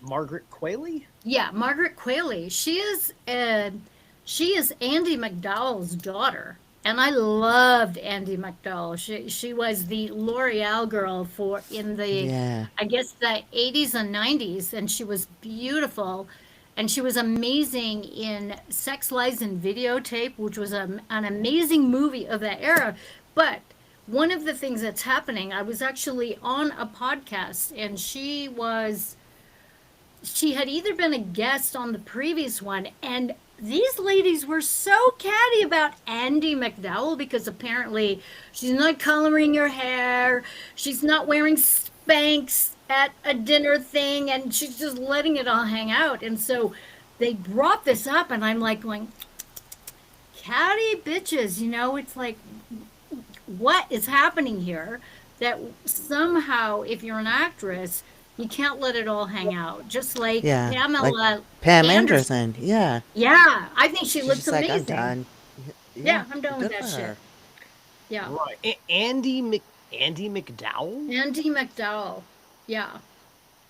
Margaret Qualley. Yeah, Margaret Qualley. She is Andie MacDowell's daughter, and I loved Andie MacDowell. She was the L'Oreal girl in the I guess the 80s and 90s, and she was beautiful. And she was amazing in Sex, Lies, and Videotape, which was an amazing movie of that era. But one of the things that's happening, I was actually on a podcast, and she had either been a guest on the previous one, and these ladies were so catty about Andie MacDowell because apparently she's not coloring her hair, she's not wearing Spanx at a dinner thing, and she's just letting it all hang out. And so they brought this up, and I'm like going, catty bitches, it's like, what is happening here? That somehow, if you're an actress, you can't let it all hang out. Just like Pam Anderson. Yeah. Yeah, I think she's looks like, amazing. I'm done. Yeah, I'm done with that shit. Yeah. Right. Andie MacDowell? Andie MacDowell. Yeah.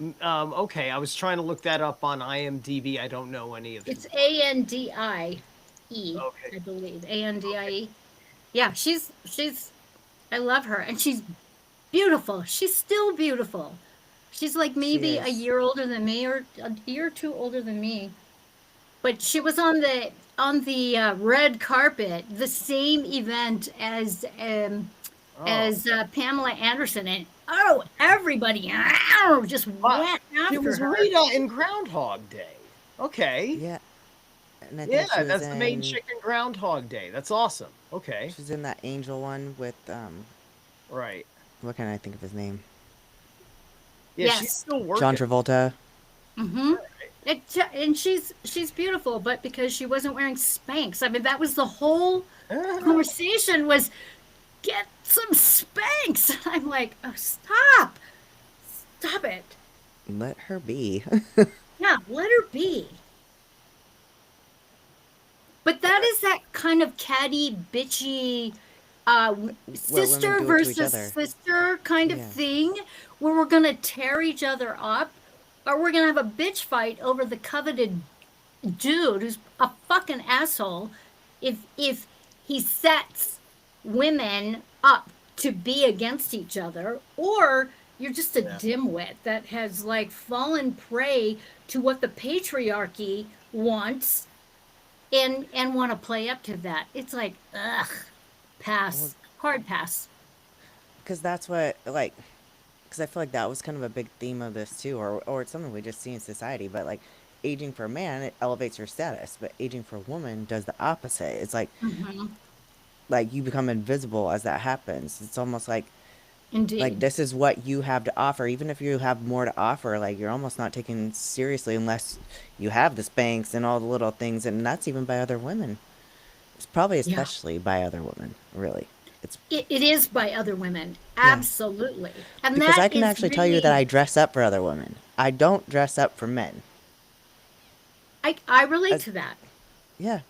Okay, I was trying to look that up on IMDb. I don't know any of them. It's Andie, okay. I believe. Andie. Okay. Yeah, she's I love her, and she's beautiful. She's still beautiful. She's like maybe a year older than me, or a year or two older than me. But she was on the red carpet, the same event as Pamela Anderson, and everybody just went after She was her. Rita in Groundhog Day. Okay. Yeah. And that's the main chick in Groundhog Day. That's awesome. Okay. She's in that Angel one with Right. What can I think of his name? Yeah, she's still working. John Travolta. Mm-hmm. And she's beautiful, but because she wasn't wearing Spanx. I mean, that was the whole conversation was, get some Spanx. I'm like, oh, stop it. Let her be. Yeah, let her be. But that is that kind of catty, bitchy, sister versus sister kind of thing, where we're gonna tear each other up, or we're gonna have a bitch fight over the coveted dude who's a fucking asshole. If he sets women up to be against each other, or you're just a dimwit that has like fallen prey to what the patriarchy wants and want to play up to that. It's like, pass. Hard pass. Because that's what, because I feel like that was kind of a big theme of this too, or it's something we just see in society, but like aging for a man, it elevates your status, but aging for a woman does the opposite. It's like, like you become invisible as that happens. It's almost like, indeed, like this is what you have to offer. Even if you have more to offer, like you're almost not taken seriously unless you have the Spanx and all the little things, and that's even by other women. It's probably especially by other women, really. It is by other women, absolutely. And because that I can actually tell you that I dress up for other women. I don't dress up for men. I relate to that. Yeah.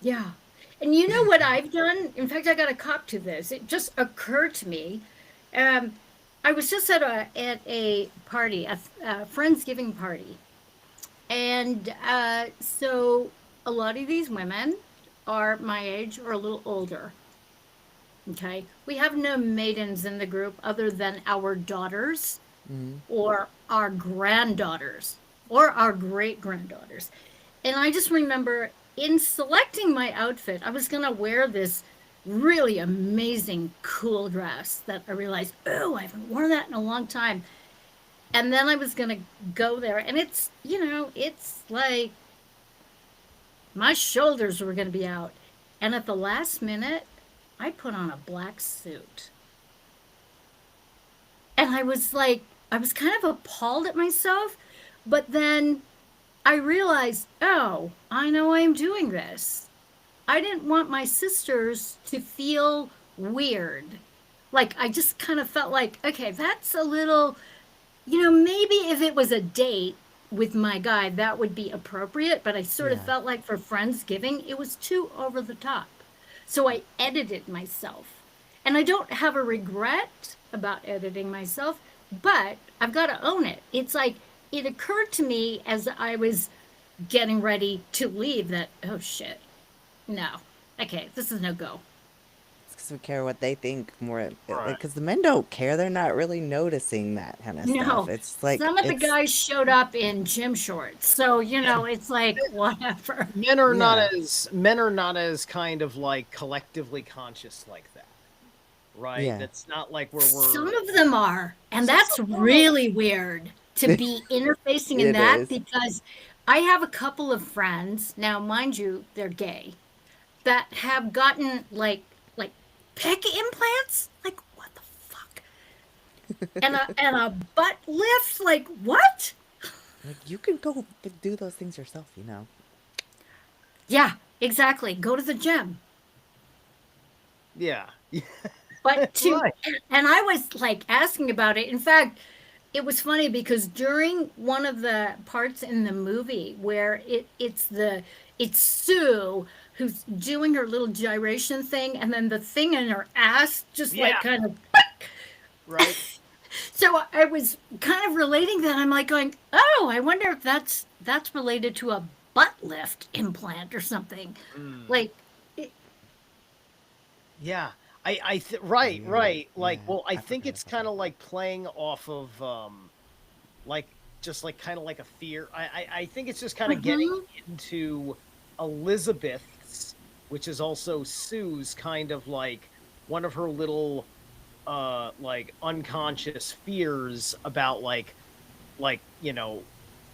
Yeah. And you know what I've done? In fact, I got a cop to this. It just occurred to me. I was just at a party, a Friendsgiving party. And so a lot of these women are my age or a little older. Okay. We have no maidens in the group other than our daughters or our granddaughters or our great granddaughters. And I just remember in selecting my outfit, I was going to wear this really amazing cool dress that I realized, oh, I haven't worn that in a long time. And then I was going to go there, and it's, it's like my shoulders were going to be out. And at the last minute, I put on a black suit. And I was like, I was kind of appalled at myself. But then I realized, oh, I know I'm doing this. I didn't want my sisters to feel weird. Like, I just kind of felt like, okay, that's a little, maybe if it was a date with my guy, that would be appropriate. But I sort of Yeah. felt like for Friendsgiving, it was too over the top. So I edited myself. And I don't have a regret about editing myself, but I've got to own it. It's like it occurred to me as I was getting ready to leave that, oh shit, no. Okay, this is no go. Because we care what they think more. Right. Because the men don't care. They're not really noticing that kind of stuff. No, It's like some of the it's guys showed up in gym shorts, so it's like whatever. Men are not Yeah. as kind of like collectively conscious like that, right? Yeah. That's not like where Some we're. of them are, and that's really weird to be interfacing in It that is. because I have a couple of friends now, mind you, they're gay that have gotten like pec implants. Like what the fuck? And a butt lift. Like what? Like you can go do those things yourself, you know. Yeah, exactly. Go to the gym. Yeah. But Right. and I was like asking about it. In fact, it was funny because during one of the parts in the movie where it's Sue who's doing her little gyration thing, and then the thing in her ass just Yeah. like kind of. Right. So I was kind of relating that. I'm like going, oh, I wonder if that's related to a butt lift implant or something. Mm. Like, Yeah. Right, right. Like, Yeah, well, I I think forgot it's about kind that. of like playing off of like just like kind of like a fear. I think it's just kind of getting mhm, into Elizabeth's, which is also Sue's kind of like one of her little like unconscious fears about like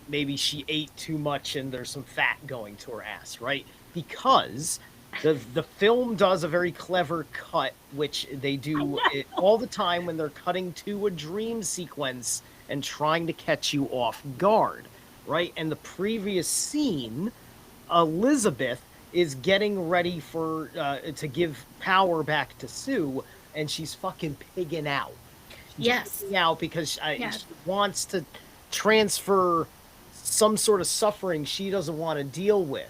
maybe she ate too much and there's some fat going to her ass, right? Because the film does a very clever cut, which they I do it know. all the time when they're cutting to a dream sequence and trying to catch you off guard, right? And the previous scene, Elizabeth is getting ready for to give power back to Sue, and she's fucking pigging out. She's Yes. pigging out because she Yes. wants to transfer some sort of suffering she doesn't want to deal with,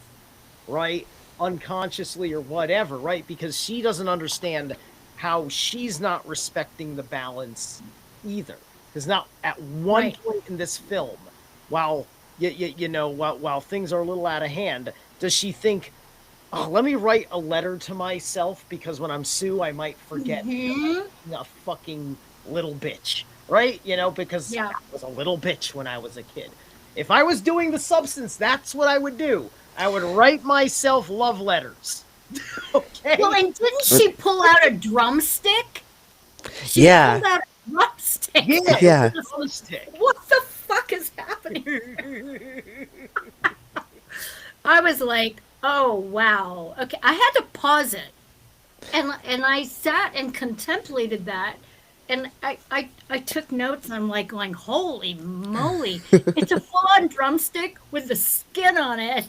right? Unconsciously or whatever, right? Because she doesn't understand how she's not respecting the balance either. Because not at one Right. point in this film, while while things are a little out of hand, does she think, "Oh, let me write a letter to myself because when I'm Sue, I might forget because I'm Hmm. being a fucking little bitch." Right? Because Yeah. I was a little bitch when I was a kid. If I was doing the substance, that's what I would do. I would write myself love letters. Okay? Well, and didn't she pull out a drumstick? She Yeah. pulled out a drumstick. Yeah, it was Yeah. a drumstick. What the fuck is happening? I was like, oh wow. Okay, I had to pause it, and I sat and contemplated that, and I took notes. And I'm like going, holy moly! It's a full-on drumstick with the skin on it.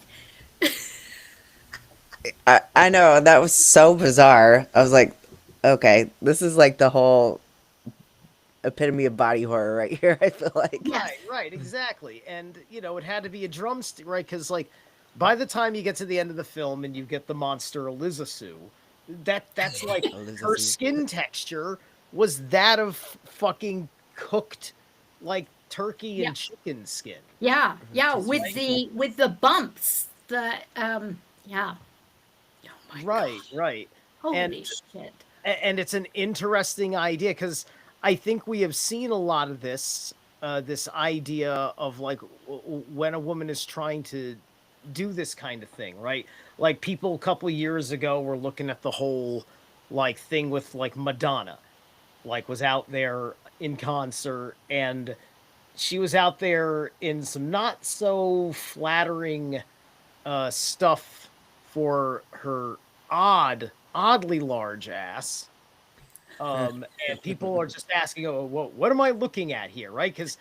I know that was so bizarre. I was like, okay, this is like the whole epitome of body horror right here. I feel like. Yes. Right, exactly. And, it had to be a drumstick, right? Because, like, by the time you get to the end of the film and you get the monster Elizasu, that's like her Elizabeth. skin texture was that of fucking cooked, like, turkey Yeah. and chicken skin. Yeah. Yeah. Just With like- the bumps. Yeah. Oh my Right, God. right. Holy And shit. and it's an interesting idea because I think we have seen a lot of this idea of like when a woman is trying to do this kind of thing, right? Like people a couple years ago were looking at the whole like thing with like Madonna, like was out there in concert and she was out there in some not so flattering stuff for her oddly large ass. And people are just asking, oh, what am I looking at here, right? Because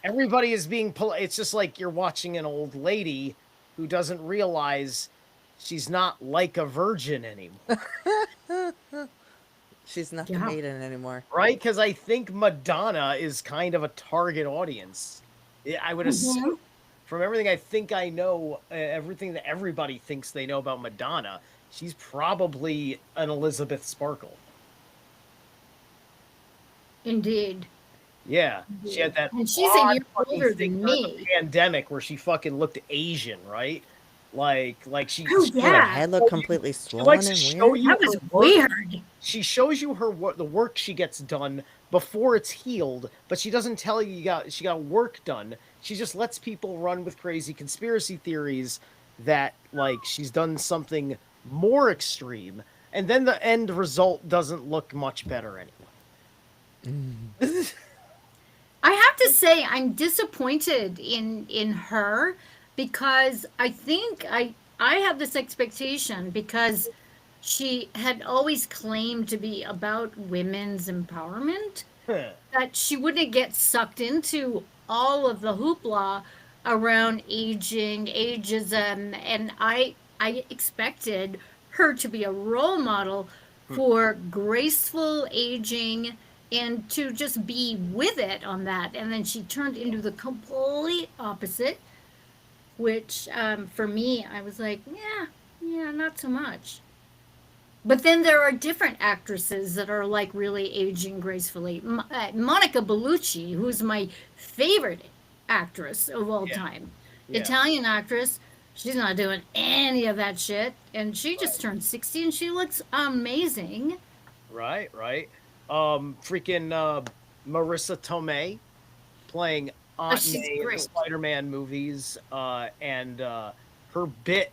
everybody is being it's just like you're watching an old lady who doesn't realize she's not like a virgin anymore. She's not the maiden anymore. Right? Because I think Madonna is kind of a target audience. I would assume, from everything I think I know, everything that everybody thinks they know about Madonna, she's probably an Elizabeth Sparkle. Indeed. Yeah, she had that. And she's a year older than me. Pandemic where she fucking looked Asian, right? Like she. Oh yeah. Her head looked completely swollen and weird. That was weird. She shows you the work she gets done before it's healed, but she doesn't tell you she got work done. She just lets people run with crazy conspiracy theories that like she's done something more extreme, and then the end result doesn't look much better anyway. I have to say I'm disappointed in her because I think I have this expectation because she had always claimed to be about women's empowerment that she wouldn't get sucked into all of the hoopla around aging, ageism, and I expected her to be a role model for graceful aging and to just be with it on that. And then she turned into the complete opposite, which for me, I was like, yeah, not so much. But then there are different actresses that are like really aging gracefully. Monica Bellucci, who's my favorite actress of all time, Italian actress. She's not doing any of that shit, and she just turned 60 and she looks amazing. Right. Freaking Marissa Tomei playing Aunt May in the Spider-Man movies, and her bit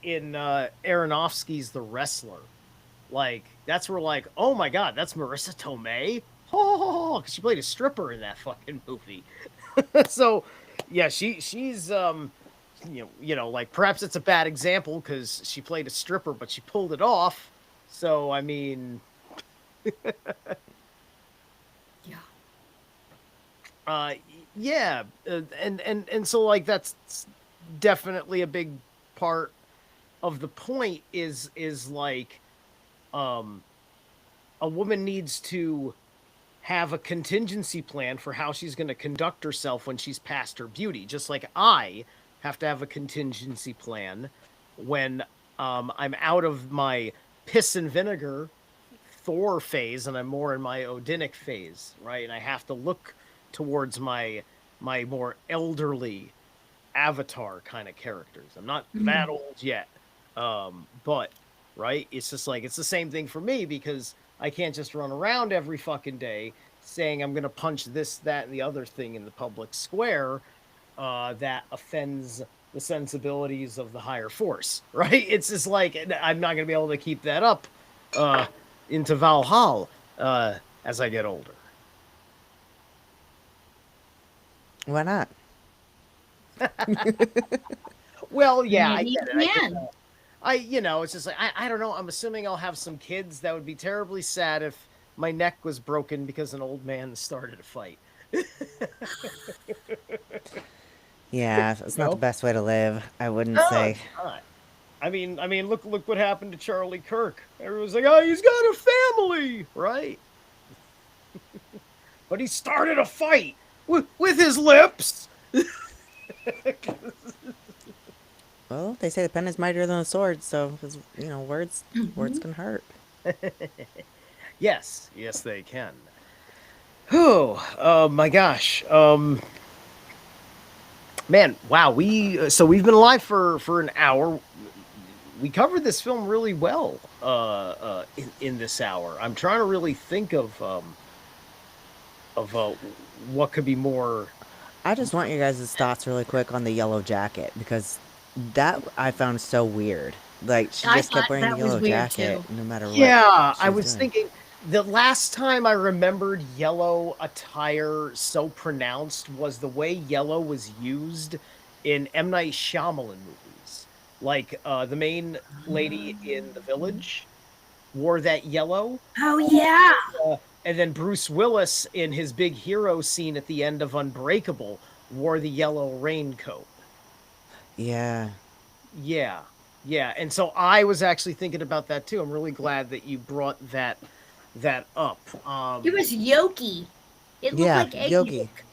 in Aronofsky's The Wrestler, like that's where like, oh my god, that's Marissa Tomei, because she played a stripper in that fucking movie. So yeah, she's you know like perhaps it's a bad example because she played a stripper but she pulled it off. So I mean. And so like that's definitely a big part of the point is like a woman needs to have a contingency plan for how she's going to conduct herself when she's past her beauty, just like I have to have a contingency plan when I'm out of my piss and vinegar Thor phase and I'm more in my Odinic phase, right? And I have to look towards my more elderly Avatar kind of characters. I'm not that old yet, but right, it's just like it's the same thing for me because I can't just run around every fucking day saying I'm gonna punch this, that, and the other thing in the public square that offends the sensibilities of the higher force, right? It's just like I'm not gonna be able to keep that up into Valhalla as I get older. Why not? Well, yeah, I get it. It's just like I don't know. I'm assuming I'll have some kids that would be terribly sad if my neck was broken because an old man started a fight. Yeah, it's not the best way to live. I wouldn't say. I mean, look what happened to Charlie Kirk. Everyone's like, oh, he's got a family, right? But he started a fight with his lips. Well, they say the pen is mightier than the sword, so words can hurt. Yes, they can. Oh, my gosh. Man, wow. We've been live for an hour. We covered this film really well in this hour. I'm trying to really think of what could be more. I just want your guys' thoughts really quick on the yellow jacket because that I found so weird. Like she just kept wearing the yellow jacket no matter what. Yeah, I was thinking the last time I remembered yellow attire so pronounced was the way yellow was used in M. Night Shyamalan movies. Like the main lady in the village wore that yellow. Oh yeah. And then Bruce Willis in his big hero scene at the end of Unbreakable wore the yellow raincoat. Yeah. Yeah. Yeah. And so I was actually thinking about that too. I'm really glad that you brought that up. It was yolky. It looked like egg Yogi. yolk.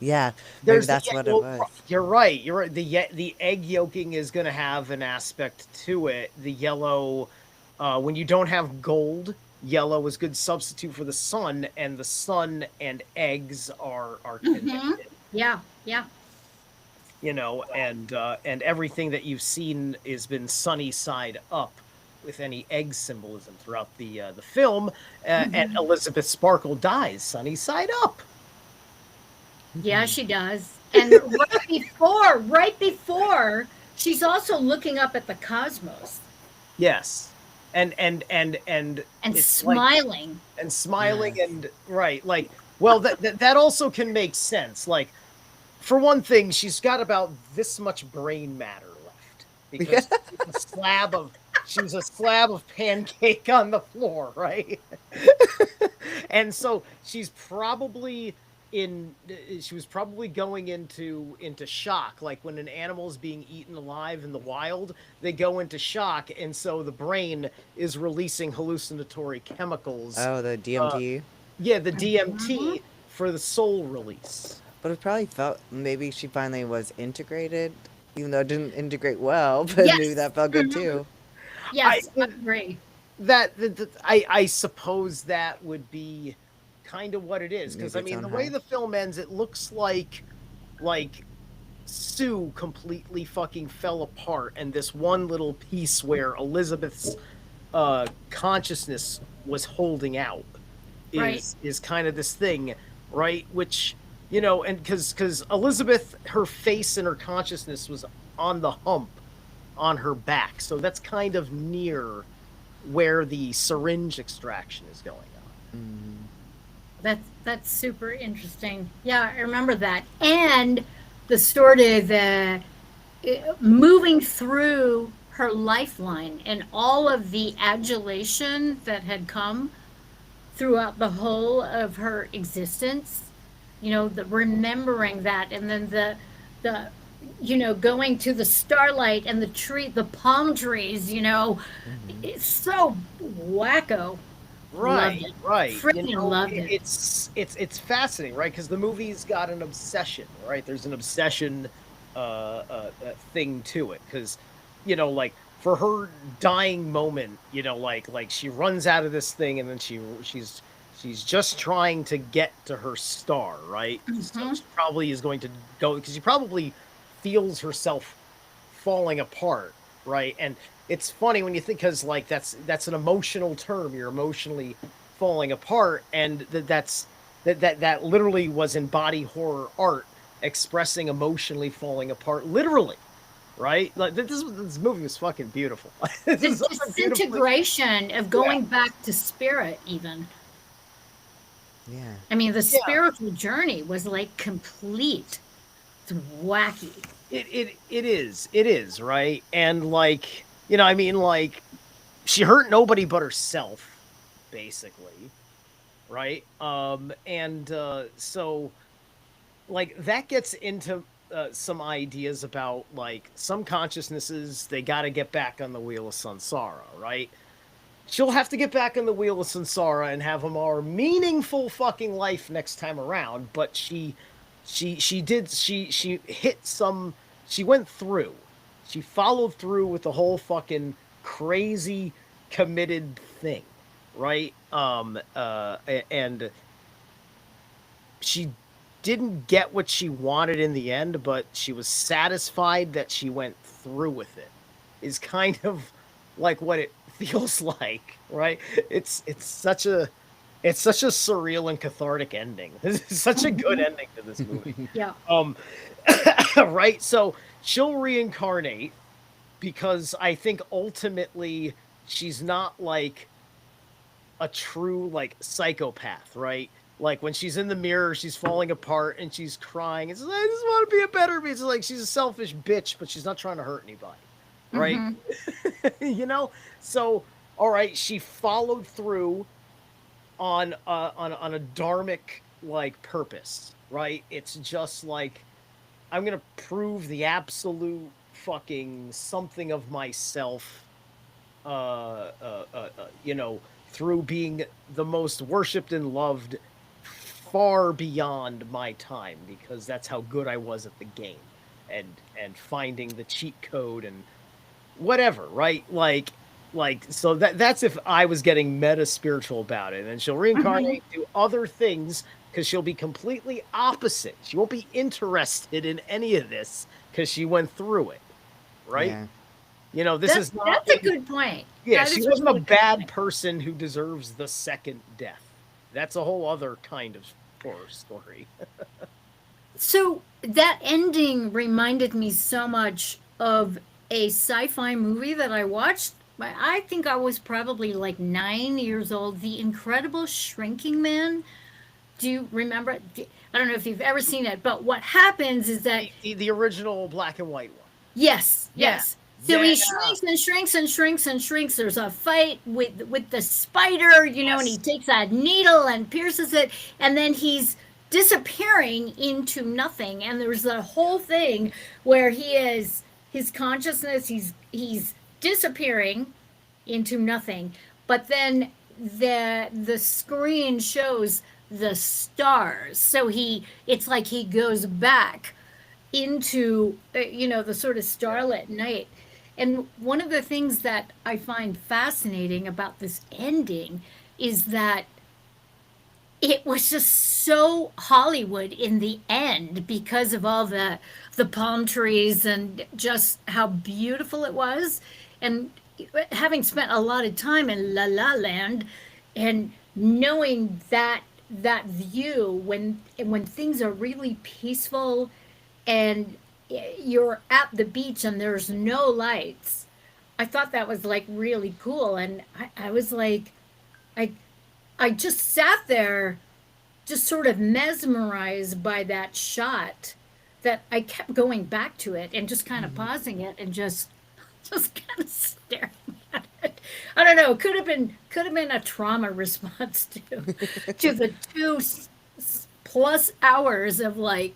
Yeah, maybe There's that's what it was. You're right. You're right. The egg yolking is going to have an aspect to it. The yellow, when you don't have gold, yellow is good substitute for the sun, and the sun and eggs are connected. Yeah, yeah. You know, and everything that you've seen has been sunny side up, with any egg symbolism throughout the film. And Elizabeth Sparkle dies sunny side up. Yeah, she does. And right before, she's also looking up at the cosmos. Yes. And it's smiling. Like, and smiling yes. And right, like, well, that also can make sense. Like, for one thing, she's got about this much brain matter left because she's a slab of pancake on the floor, right? And so she was probably going into shock. Like when an animal is being eaten alive in the wild, they go into shock, and so the brain is releasing hallucinatory chemicals. Oh, the DMT. Yeah, the DMT for the soul release. But it probably felt maybe she finally was integrated, even though it didn't integrate well. But yes. maybe that felt good too. Yes, I agree. I suppose that would be kind of what it is, because I mean the way the film ends, it looks like Sue completely fucking fell apart, and this one little piece where Elizabeth's consciousness was holding out is kind of this thing, right? Which, you know, and because Elizabeth, her face and her consciousness was on the hump on her back, so that's kind of near where the syringe extraction is going on. That's super interesting. Yeah, I remember that. And the sort of moving through her lifeline and all of the adulation that had come throughout the whole of her existence, you know, the remembering that, and then the you know, going to the starlight and the palm trees, you know, it's so wacko. Right. Freaking you know, loved it. It's fascinating, right? Because the movie's got an obsession, right? There's an obsession thing to it, because, you know, like for her dying moment, you know, like she runs out of this thing, and then she's just trying to get to her star, right? So she probably is going to go, because she probably feels herself falling apart, right? And it's funny when you think, because like that's an emotional term. You're emotionally falling apart, and that literally was in body horror art, expressing emotionally falling apart, literally, right? Like this movie was fucking beautiful. This disintegration of going back to spirit, even. Yeah. I mean, the spiritual journey was like complete. It's wacky. It is, right? And like, you know, I mean, like, she hurt nobody but herself, basically, right? So, like, that gets into some ideas about, like, some consciousnesses, they got to get back on the wheel of Sansara, right? She'll have to get back on the wheel of Sansara and have a more meaningful fucking life next time around, but she went through. She followed through with the whole fucking crazy committed thing, right? And she didn't get what she wanted in the end, but she was satisfied that she went through with it. Is kind of like what it feels like, right? It's such a surreal and cathartic ending. This is such a good ending to this movie. Yeah. Right? So she'll reincarnate, because I think ultimately she's not like a true like psychopath, right? Like when she's in the mirror, she's falling apart and she's crying. It's like, I just want to be a better bitch. It's like she's a selfish bitch, but she's not trying to hurt anybody. right? Mm-hmm. You know, so all right, she followed through on a dharmic like purpose, right? It's just like I'm gonna prove the absolute fucking something of myself, you know, through being the most worshipped and loved far beyond my time, because that's how good I was at the game, and finding the cheat code and whatever, right? Like so that's if I was getting meta spiritual about it. And she'll Mm-hmm. reincarnate, do other things, because she'll be completely opposite. She won't be interested in any of this because she went through it, right? Yeah. You know, this That's is not that's a good point. yeah, That she is wasn't a really a good bad point. person who deserves the second death. That's a whole other kind of horror story. So that ending reminded me so much of a sci-fi movie that I watched. I think I was probably like 9 years old. The Incredible Shrinking Man. Do you remember it? I don't know if you've ever seen it, but what happens is that The original black and white one. yes, Yeah. yes. So Yeah. he shrinks and shrinks and shrinks and shrinks. There's a fight with the spider, and he Yes. takes a needle and pierces it, and then he's disappearing into nothing. And there's the whole thing where he is his consciousness. He's disappearing into nothing, but then the screen shows the stars. So it's like he goes back into the sort of starlit night. And one of the things that I find fascinating about this ending is that it was just so Hollywood in the end because of all the palm trees and just how beautiful it was. And having spent a lot of time in La La Land and knowing that view when things are really peaceful and you're at the beach and there's no lights. I thought that was like really cool. And I was like, I, I just sat there, just sort of mesmerized by that shot that I kept going back to it and just kind of pausing it and just kind of staring at it. I don't know. Could have been a trauma response to the 2+ hours of like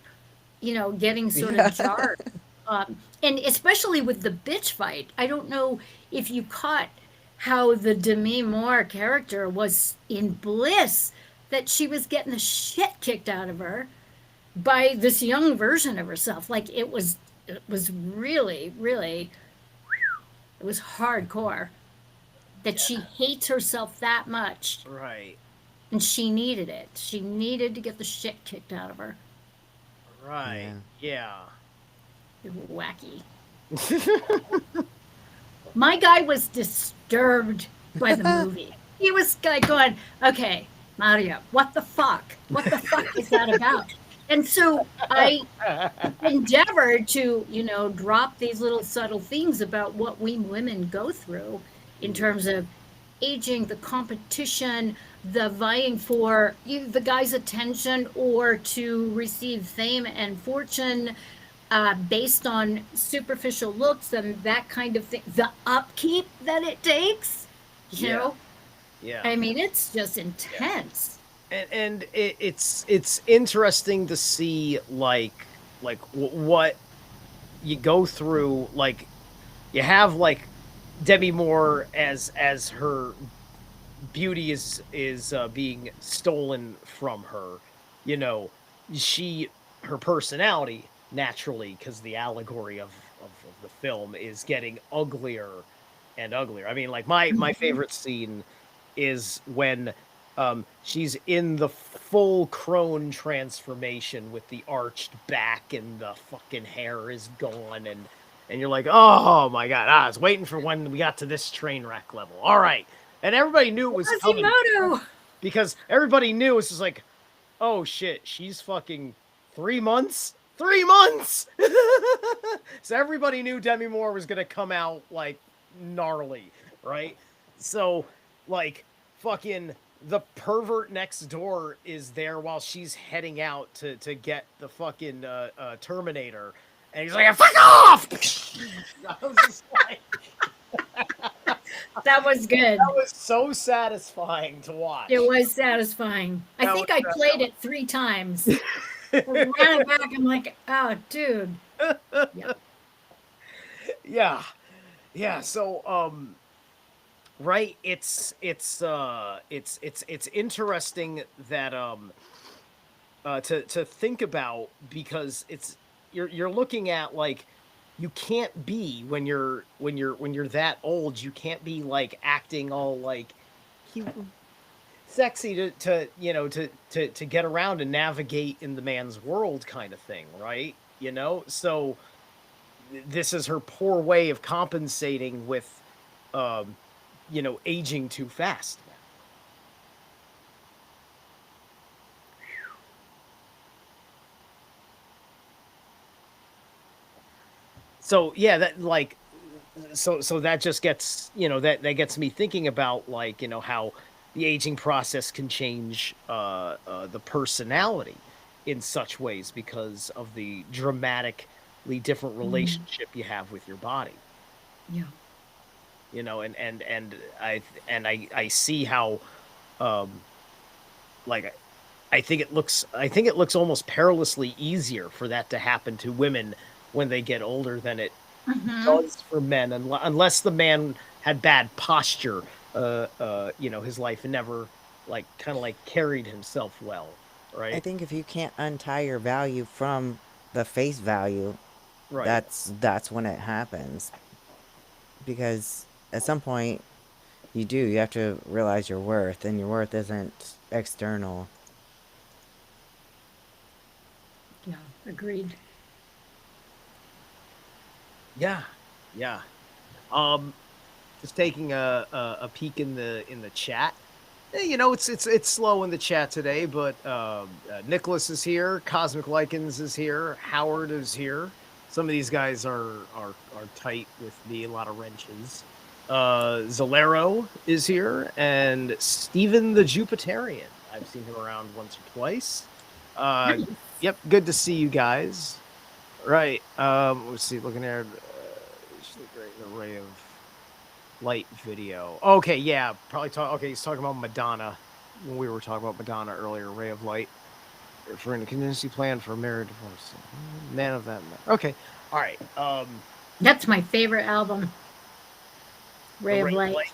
getting sort Yeah. of jarred. And especially with the bitch fight. I don't know if you caught how the Demi Moore character was in bliss that she was getting the shit kicked out of her by this young version of herself. Like it was really, really, it was hardcore that she hates herself that much Right. and she needed it. She needed to get the shit kicked out of her. Right. Yeah. Wacky. My guy was disturbed by the movie. He was like going, okay, Mario, what the fuck? What the fuck is that about? And so I endeavored to, drop these little subtle things about what we women go through in terms of aging, the competition, the vying for the guy's attention or to receive fame and fortune based on superficial looks and that kind of thing. The upkeep that it takes, you Yeah. know, Yeah. I mean, it's just intense. And it's interesting to see like what you go through. Like you have like Demi Moore as her beauty is being stolen from her. You know, her personality naturally, because the allegory of the film is getting uglier and uglier. I mean, like my favorite scene is when she's in the full crone transformation with the arched back and the fucking hair is gone, and you're like, oh my god, I was waiting for when we got to this train wreck level. All right. And everybody knew it was coming Quasimodo! because everybody knew it was just like, oh shit, she's fucking 3 months? 3 months! So everybody knew Demi Moore was gonna come out like gnarly, right? So, like, fucking the pervert next door is there while she's heading out to get the fucking Terminator. And he's like, fuck off! I was just like, That was good. that was so satisfying to watch. It was satisfying. I think I played it 3 times. I ran it back. I'm like, oh, dude. Yeah. Yeah. So, right. It's interesting that, to think about, because you're looking at, like, you can't be when you're that old, you can't be like acting all like cute and sexy to get around and navigate in the man's world kind of thing, right? So this is her poor way of compensating with aging too fast. So yeah, that like so that just gets that gets me thinking about, like, how the aging process can change the personality in such ways because of the dramatically different relationship you have with your body. Yeah. And I see how like I think it looks almost perilously easier for that to happen to women when they get older than it does for men, unless the man had bad posture, his life and never kind of carried himself well, right? I think if you can't untie your value from the face value, Right. that's when it happens. Because at some point, you have to realize your worth, and your worth isn't external. Yeah, agreed. Yeah. Just taking a peek in the chat. It's slow in the chat today, but Nicholas is here, Cosmic Lycans is here, Howard is here. Some of these guys are tight with me, a lot of wrenches. Zolero is here, and Steven the Jupiterian. I've seen him around once or twice. Nice. Yep, good to see you guys. Right. Let's see, looking at the great array of light video. Okay, yeah, probably he's talking about Madonna. When we were talking about Madonna earlier, Ray of Light. For a contingency plan for marriage divorce. Man of that. Okay. All right. That's my favorite album. Ray of Light.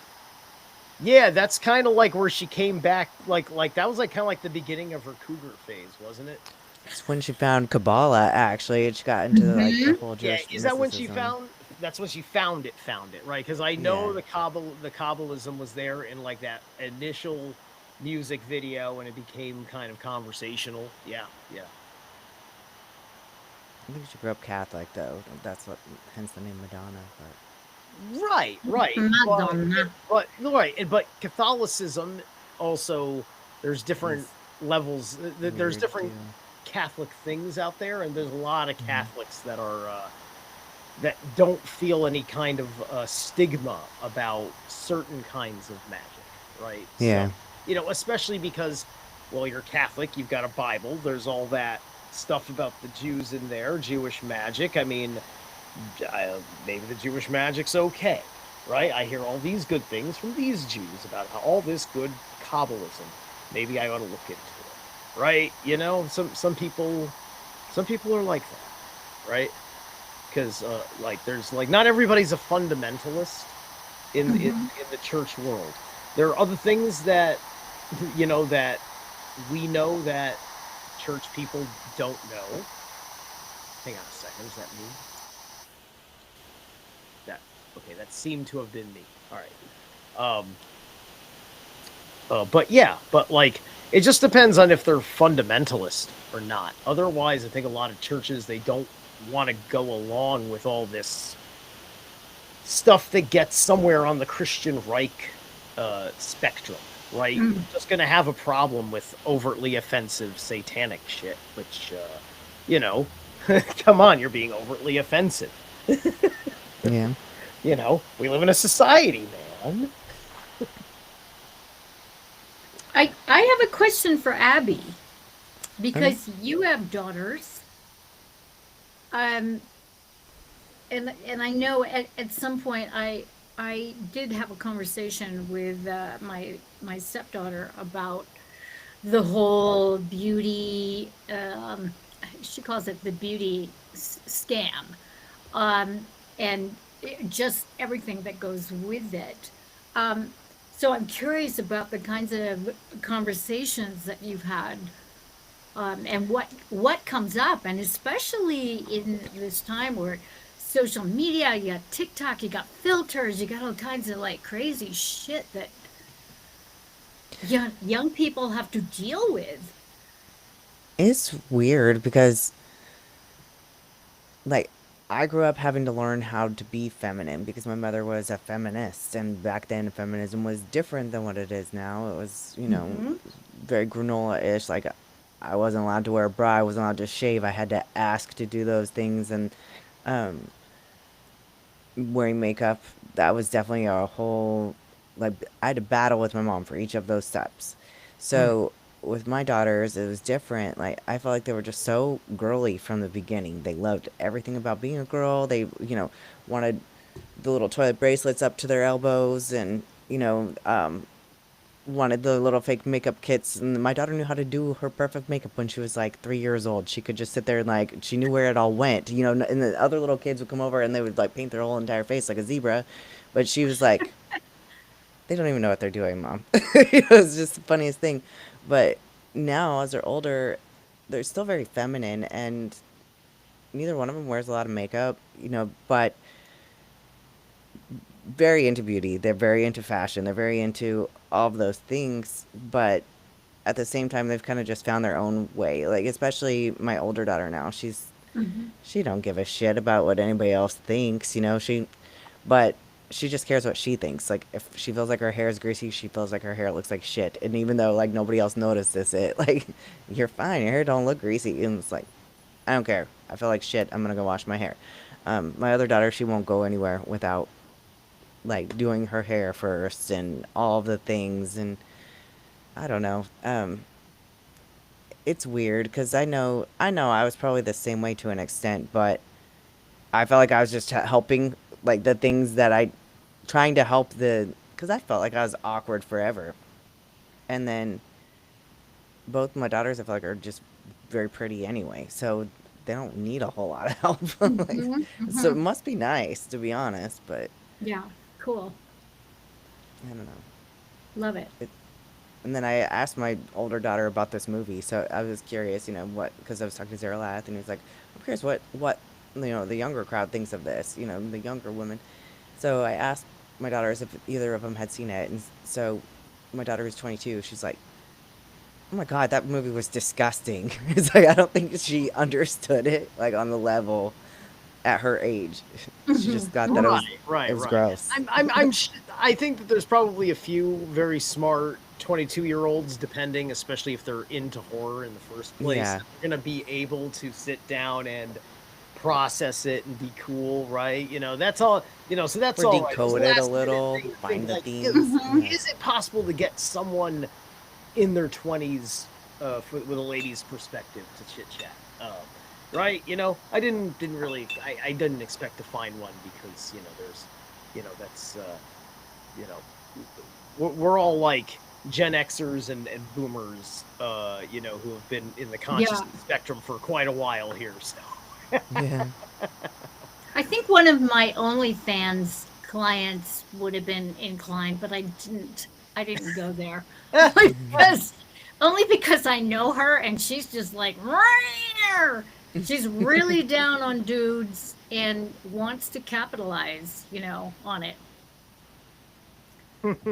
Yeah, that's kind of like where she came back. Like that was kind of like the beginning of her cougar phase, wasn't it? It's when she found Kabbalah, actually. She got into the whole Jewish is that when she mysticism. that's when she found it, right? Because I know the Kabbalism was there in that initial music video, and it became kind of conversational. Yeah. I think she grew up Catholic, though. That's hence the name Madonna. But Right. Madonna. But Catholicism also, there's different levels. There's different Catholic things out there, and there's a lot of Catholics that are that don't feel any kind of stigma about certain kinds of magic, right? Yeah. So, especially because, well, you're Catholic, you've got a Bible, there's all that stuff about the Jews in there, Jewish magic. I mean, maybe the Jewish magic's okay, right? I hear all these good things from these Jews about how all this good Kabbalism. Maybe I ought to look into it, right? Some people are like that, right? Because there's not everybody's a fundamentalist in the church world. There are other things that that we know that church people don't know. Hang on a second, is that me? That seemed to have been me. All right. But it just depends on if they're fundamentalist or not. Otherwise, I think a lot of churches, they don't want to go along with all this stuff that gets somewhere on the Christian Reich spectrum, right? You're just going to have a problem with overtly offensive satanic shit, which, come on, you're being overtly offensive. Yeah. We live in a society, man. I have a question for Abbie, because you have daughters. and I know at some point I did have a conversation with my stepdaughter about the whole beauty. She calls it the beauty scam, um, and just everything that goes with it. Um, so I'm curious about the kinds of conversations that you've had, and what comes up, and especially in this time where social media, you got TikTok, you got filters, you got all kinds of like crazy shit that young people have to deal with. It's weird because, like, I grew up having to learn how to be feminine because my mother was a feminist, and back then feminism was different than what it is now. It was, Hmm. very granola-ish. Like, I wasn't allowed to wear a bra, I wasn't allowed to shave. I had to ask to do those things, and um, wearing makeup, that was definitely a whole, like, I had to battle with my mom for each of those steps. Hmm. So with my daughters, it was different. Like, I felt like they were just so girly from the beginning. They loved everything about being a girl. They, wanted the little toilet bracelets up to their elbows, and wanted the little fake makeup kits. And my daughter knew how to do her perfect makeup when she was like 3 years old. She could just sit there and, like, she knew where it all went, and the other little kids would come over and they would, like, paint their whole entire face like a zebra. But she was like, they don't even know what they're doing, mom. It was just the funniest thing. But now, as they're older, they're still very feminine, and neither one of them wears a lot of makeup, but very into beauty. They're very into fashion. They're very into all of those things, but at the same time, they've kind of just found their own way. Like, especially my older daughter now, Hmm. she don't give a shit about what anybody else thinks, but she just cares what she thinks. Like, if she feels like her hair is greasy, she feels like her hair looks like shit. And even though, like, nobody else notices it, like, you're fine, your hair don't look greasy. And it's like, I don't care. I feel like shit. I'm gonna go wash my hair. My other daughter, she won't go anywhere without, like, doing her hair first and all of the things. And I don't know. It's weird because I know I was probably the same way to an extent, but I felt like I was just helping, like, the things that I trying to help because I felt like I was awkward forever. And then both my daughters, I feel like, are just very pretty anyway, so they don't need a whole lot of help. Like, Hmm. so Hmm. it must be nice, to be honest, but Yeah, cool. I don't know. Love it. It, and then I asked my older daughter about this movie, so I was curious, what, because I was talking to Zerilath, and he was like, I'm curious what the younger crowd thinks of this, the younger women. So I asked my daughters if either of them had seen it, and so my daughter who's 22, she's like, "Oh my God, that movie was disgusting." It's like, I don't think she understood it, like, on the level at her age. She Hmm. just thought that it Right, was it right, was right. gross. I think that there's probably a few very smart 22-year-olds, depending, especially if they're into horror in the first place, Yeah, that are gonna be able to sit down and process it and be cool, right? That's all. So that's or all right. Those decode it a last minute little, things, think find the like, themes. Yeah, is it possible to get someone in their 20s with a lady's perspective to chit chat? Right? I didn't expect to find one because there's that's you know we're all like Gen Xers and Boomers, who have been in the Yeah. consciousness spectrum for quite a while here. So yeah. I think one of my OnlyFans clients would have been inclined, but I didn't go there. because only because I know her and she's just like "Rawr!" She's really down on dudes and wants to capitalize, on it.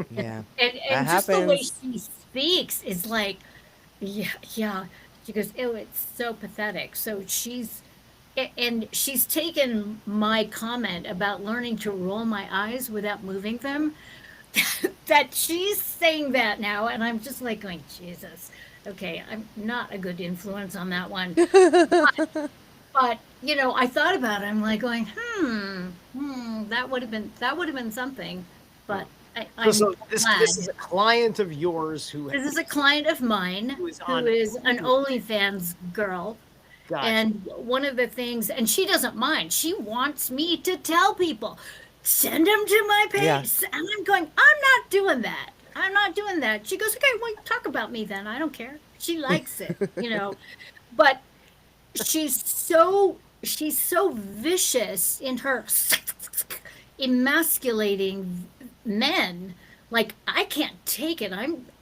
Yeah, that And just the way happens. she speaks is like, yeah, yeah. She goes, "Ew, it's so pathetic." So and she's taken my comment about learning to roll my eyes without moving them, that she's saying that now, and I'm just like going, Jesus, okay, I'm not a good influence on that one. But I thought about it. I'm like going, that would have been something. But so, I'm so this is glad. a client of yours This is a client of mine who is who on is an Hulu. OnlyFans girl, Gotcha. And one of the things, and she doesn't mind, she wants me to tell people, send them to my page. Yeah. And I'm going, I'm not doing that. I'm not doing that. She goes, okay, well, talk about me then. I don't care. She likes it, But she's so vicious in her emasculating men. Like, I can't take it.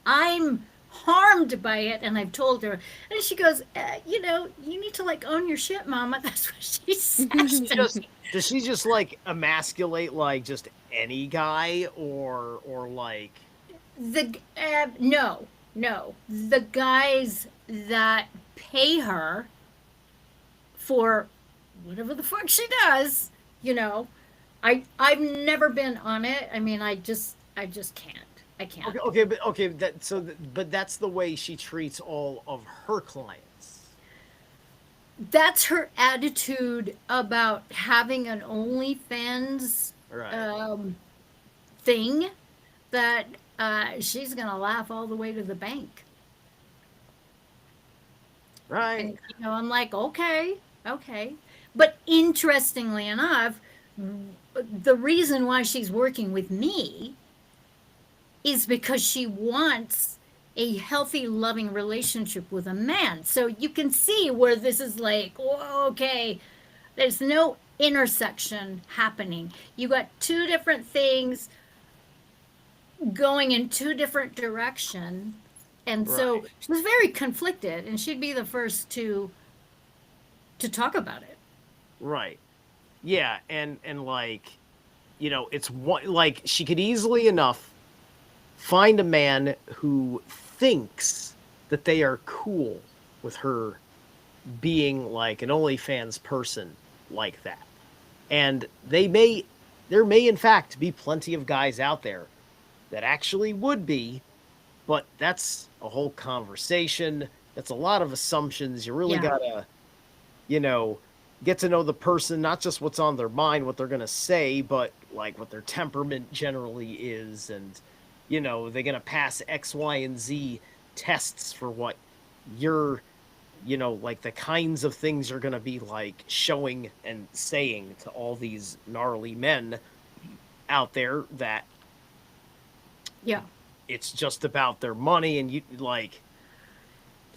I'm harmed by it, and I've told her, and she goes, you need to like own your shit, mama. That's what she says. Does she just like emasculate like just any guy, or like no, the guys that pay her for whatever the fuck she does, I've never been on it. I mean, I just can't. I can't. But that's the way she treats all of her clients. That's her attitude about having an OnlyFans thing, that she's gonna laugh all the way to the bank. Right. And, I'm like, okay. But interestingly enough, the reason why she's working with me is because she wants a healthy, loving relationship with a man. So you can see where this is like, whoa, okay, there's no intersection happening. You got two different things going in two different directions. And so she was very conflicted, and she'd be the first to talk about it. Right. Yeah, and like, it's one, like, she could easily enough find a man who thinks that they are cool with her being like an OnlyFans person like that. And there may in fact be plenty of guys out there that actually would be, but that's a whole conversation. That's a lot of assumptions. You really gotta, get to know the person, not just what's on their mind, what they're gonna say, but like what their temperament generally is, and they're gonna pass X, Y, and Z tests for what you're, like the kinds of things you're gonna be like showing and saying to all these gnarly men out there that it's just about their money, and you like,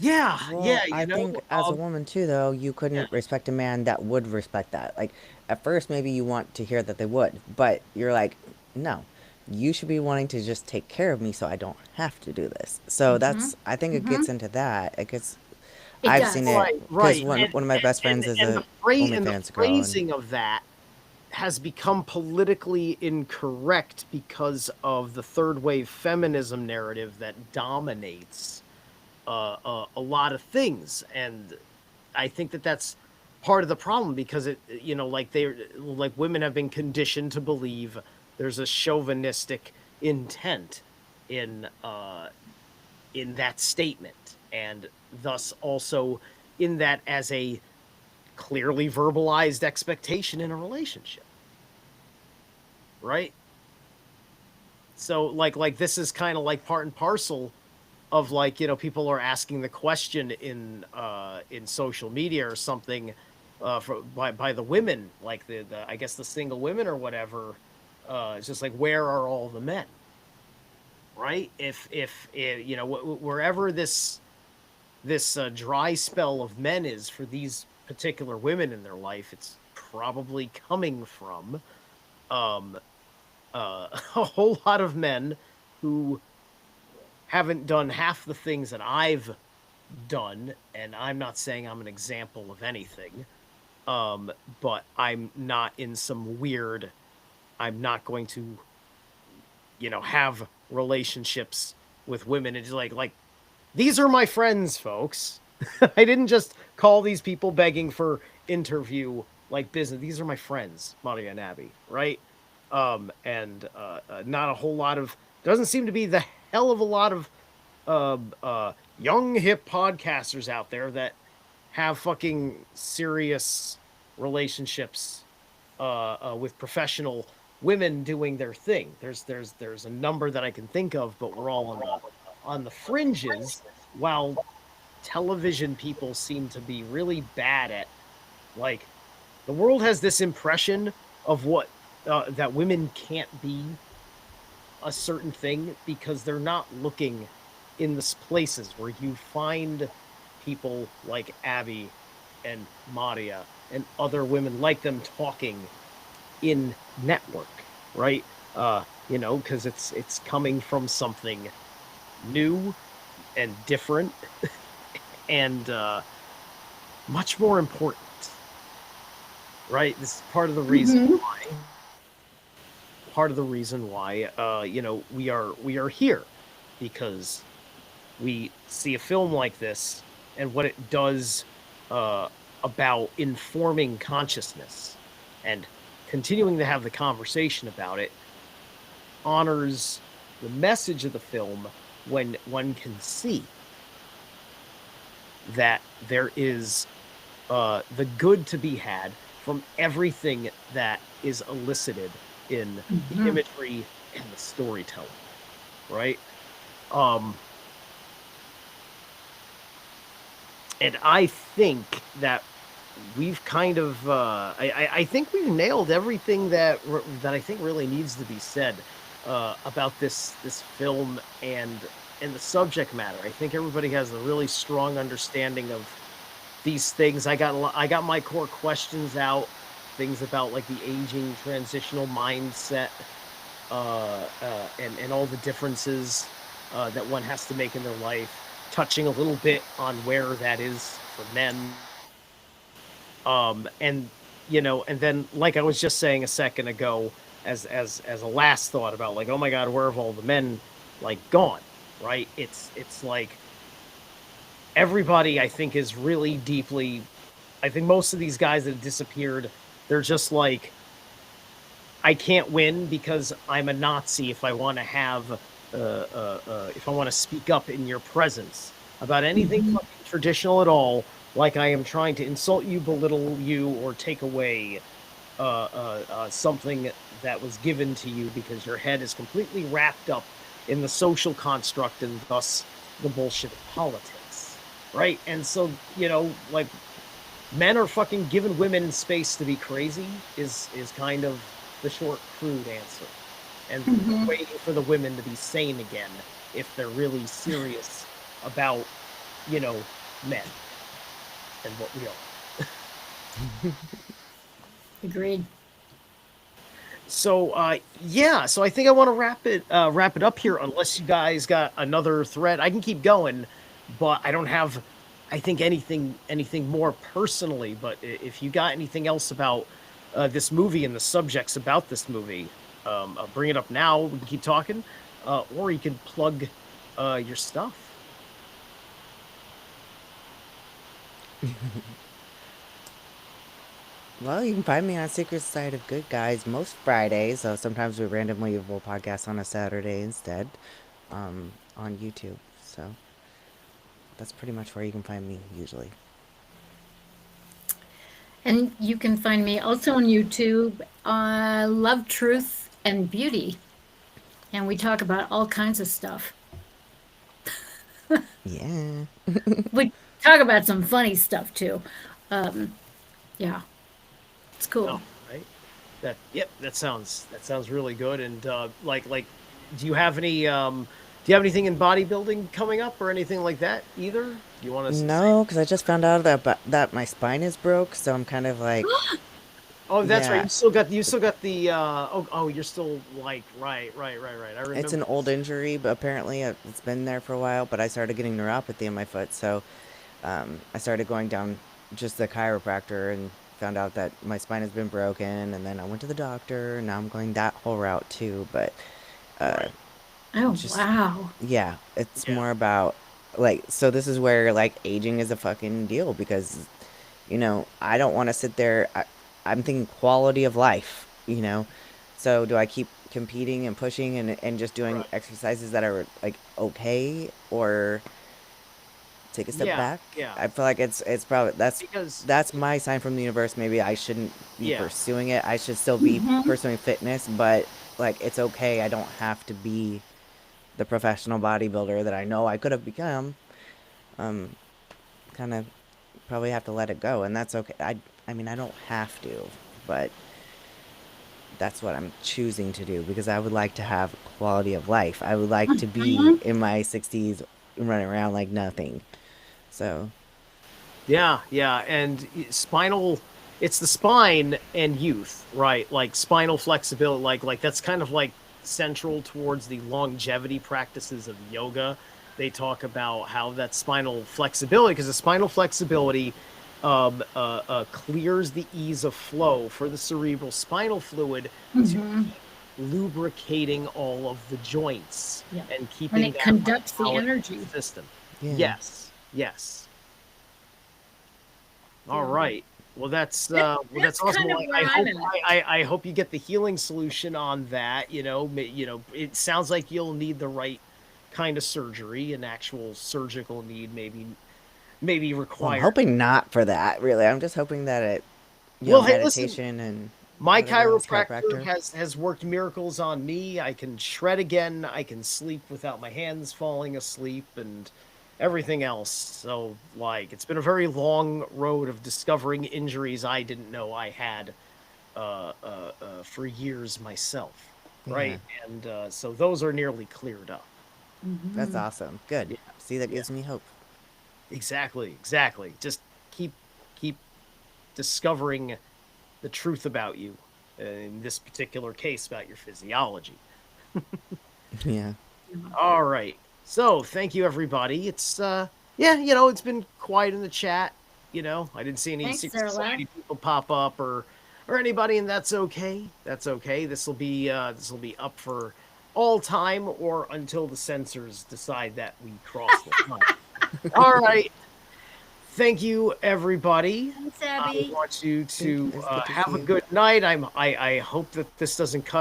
I think as a woman too, though, you couldn't respect a man that would respect that. Like, at first, maybe you want to hear that they would, but you're like, no, you should be wanting to just take care of me so I don't have to do this. So that's, I think it gets into that. I've seen it because one of my best friends is a OnlyFans girl. The phrasing of that has become politically incorrect because of the third wave feminism narrative that dominates a lot of things, and I think that that's part of the problem, because it, like women have been conditioned to believe there's a chauvinistic intent in that statement, and thus also in that as a clearly verbalized expectation in a relationship, right? So like this is kind of like part and parcel of like, people are asking the question in social media or something by the women, like the I guess the single women or whatever. It's just like, where are all the men, right? If wherever this dry spell of men is for these particular women in their life, it's probably coming from a whole lot of men who haven't done half the things that I've done, and I'm not saying I'm an example of anything, but I'm not in some weird, I'm not going to, have relationships with women. It's like these are my friends, folks. I didn't just call these people begging for interview like business. These are my friends, Marja and Abbie, right? And not a whole lot of, doesn't seem to be the hell of a lot of young hip podcasters out there that have fucking serious relationships with professional women doing their thing. There's a number that I can think of, but we're all on the fringes, while television people seem to be really bad at. Like, the world has this impression of what that women can't be a certain thing because they're not looking in the places where you find people like Abbie and Marja and other women like them talking in network, right? Because it's coming from something new and different and much more important, right? This is part of the reason why. Part of the reason why, we are here, because we see a film like this and what it does about informing consciousness and continuing to have the conversation about it honors the message of the film when one can see that there is the good to be had from everything that is elicited in the imagery and the storytelling, right? And I think that we've kind of I think we've nailed everything that I think really needs to be said about this film and the subject matter. I think everybody has a really strong understanding of these things. I got my core questions out, things about like the aging transitional mindset and all the differences that one has to make in their life, touching a little bit on where that is for men. And then like I was just saying a second ago, as a last thought about like, oh my God, where have all the men like gone? Right? It's like everybody I think is really deeply. I think most of these guys that have disappeared, they're just like, I can't win because I'm a Nazi if I want to have if I want to speak up in your presence about anything traditional at all, like I am trying to insult you, belittle you, or take away something that was given to you because your head is completely wrapped up in the social construct and thus the bullshit of politics, right? And so, like, men are fucking giving women space to be crazy is kind of the short, crude answer. And waiting for the women to be sane again if they're really serious about, men and what we are. Agreed. So so I think I want to wrap it up here, unless you guys got another thread. I can keep going, but I don't have, I think, anything more personally. But if you got anything else about this movie and the subjects about this movie, I'll bring it up now. We can keep talking, or you can plug your stuff. Well, you can find me on Secret Side of Good Guys most Fridays. So sometimes we randomly will podcast on a Saturday instead, on YouTube. So that's pretty much where you can find me usually. And you can find me also on YouTube, Love, Truth, and Beauty. And we talk about all kinds of stuff. Yeah. We talk about some funny stuff too. Yeah, it's cool. Oh, right. That sounds really good. And like, do you have any do you have anything in bodybuilding coming up or anything like that either? You want to? No, because I just found out that my spine is broke, so I'm kind of like. Oh, that's Yeah. right. You still got the you're still like right. I remember. It's an old injury, but apparently it's been there for a while. But I started getting neuropathy in my foot, so I started going down just the chiropractor and found out that my spine has been broken. And then I went to the doctor, and now I'm going that whole route too. But Right. Oh, just wow. yeah, it's Yeah. more about like, so this is where like aging is a fucking deal because I don't want to sit there. I'm thinking quality of life, so do I keep competing and pushing and just doing Right. exercises that are like okay, or take a step Yeah. back? Yeah. I feel like it's probably Because that's my sign from the universe. Maybe I shouldn't be Yeah. pursuing it. I should still be pursuing fitness, but like it's okay. I don't have to be the professional bodybuilder that I know I could have become. kind of probably have to let it go, and that's okay. I mean, I don't have to, but that's what I'm choosing to do because I would like to have quality of life. I would like to be in my 60s running around like nothing. So, Yeah, and it's the spine and youth, right? Like spinal flexibility, like that's kind of like central towards the longevity practices of yoga. They talk about how that spinal flexibility, because the spinal flexibility clears the ease of flow for the cerebral spinal fluid to keep lubricating all of the joints and keeping and it conducts the energy system. yeah. Yes. All right. Well, that's awesome. kind of Well, where I'm at. I hope you get the healing solution on that. It sounds like you'll need the right kind of surgery, an actual surgical need, maybe Well, required. I'm hoping not for that, really. I'm just hoping that it, Well, hey, meditation listen, and my whatever else, chiropractor has worked miracles on me. I can shred again. I can sleep without my hands falling asleep and everything else. So, like, it's been a very long road of discovering injuries I didn't know I had for years myself, right? And so those are nearly cleared up. That's awesome. Good. Yeah, See, that gives me hope. exactly. Just keep discovering the truth about you, in this particular case about your physiology. Yeah. All right. So thank you, everybody. It's it's been quiet in the chat. I didn't see any Thanks, secret Zerilath. society people pop up or anybody, and that's okay. That's okay. This will be up for all time or until the censors decide that we crossed the line. All right. Thank you, everybody. Thanks, Abbie. I want you to It's good to have see a you. good night. I hope that this doesn't cut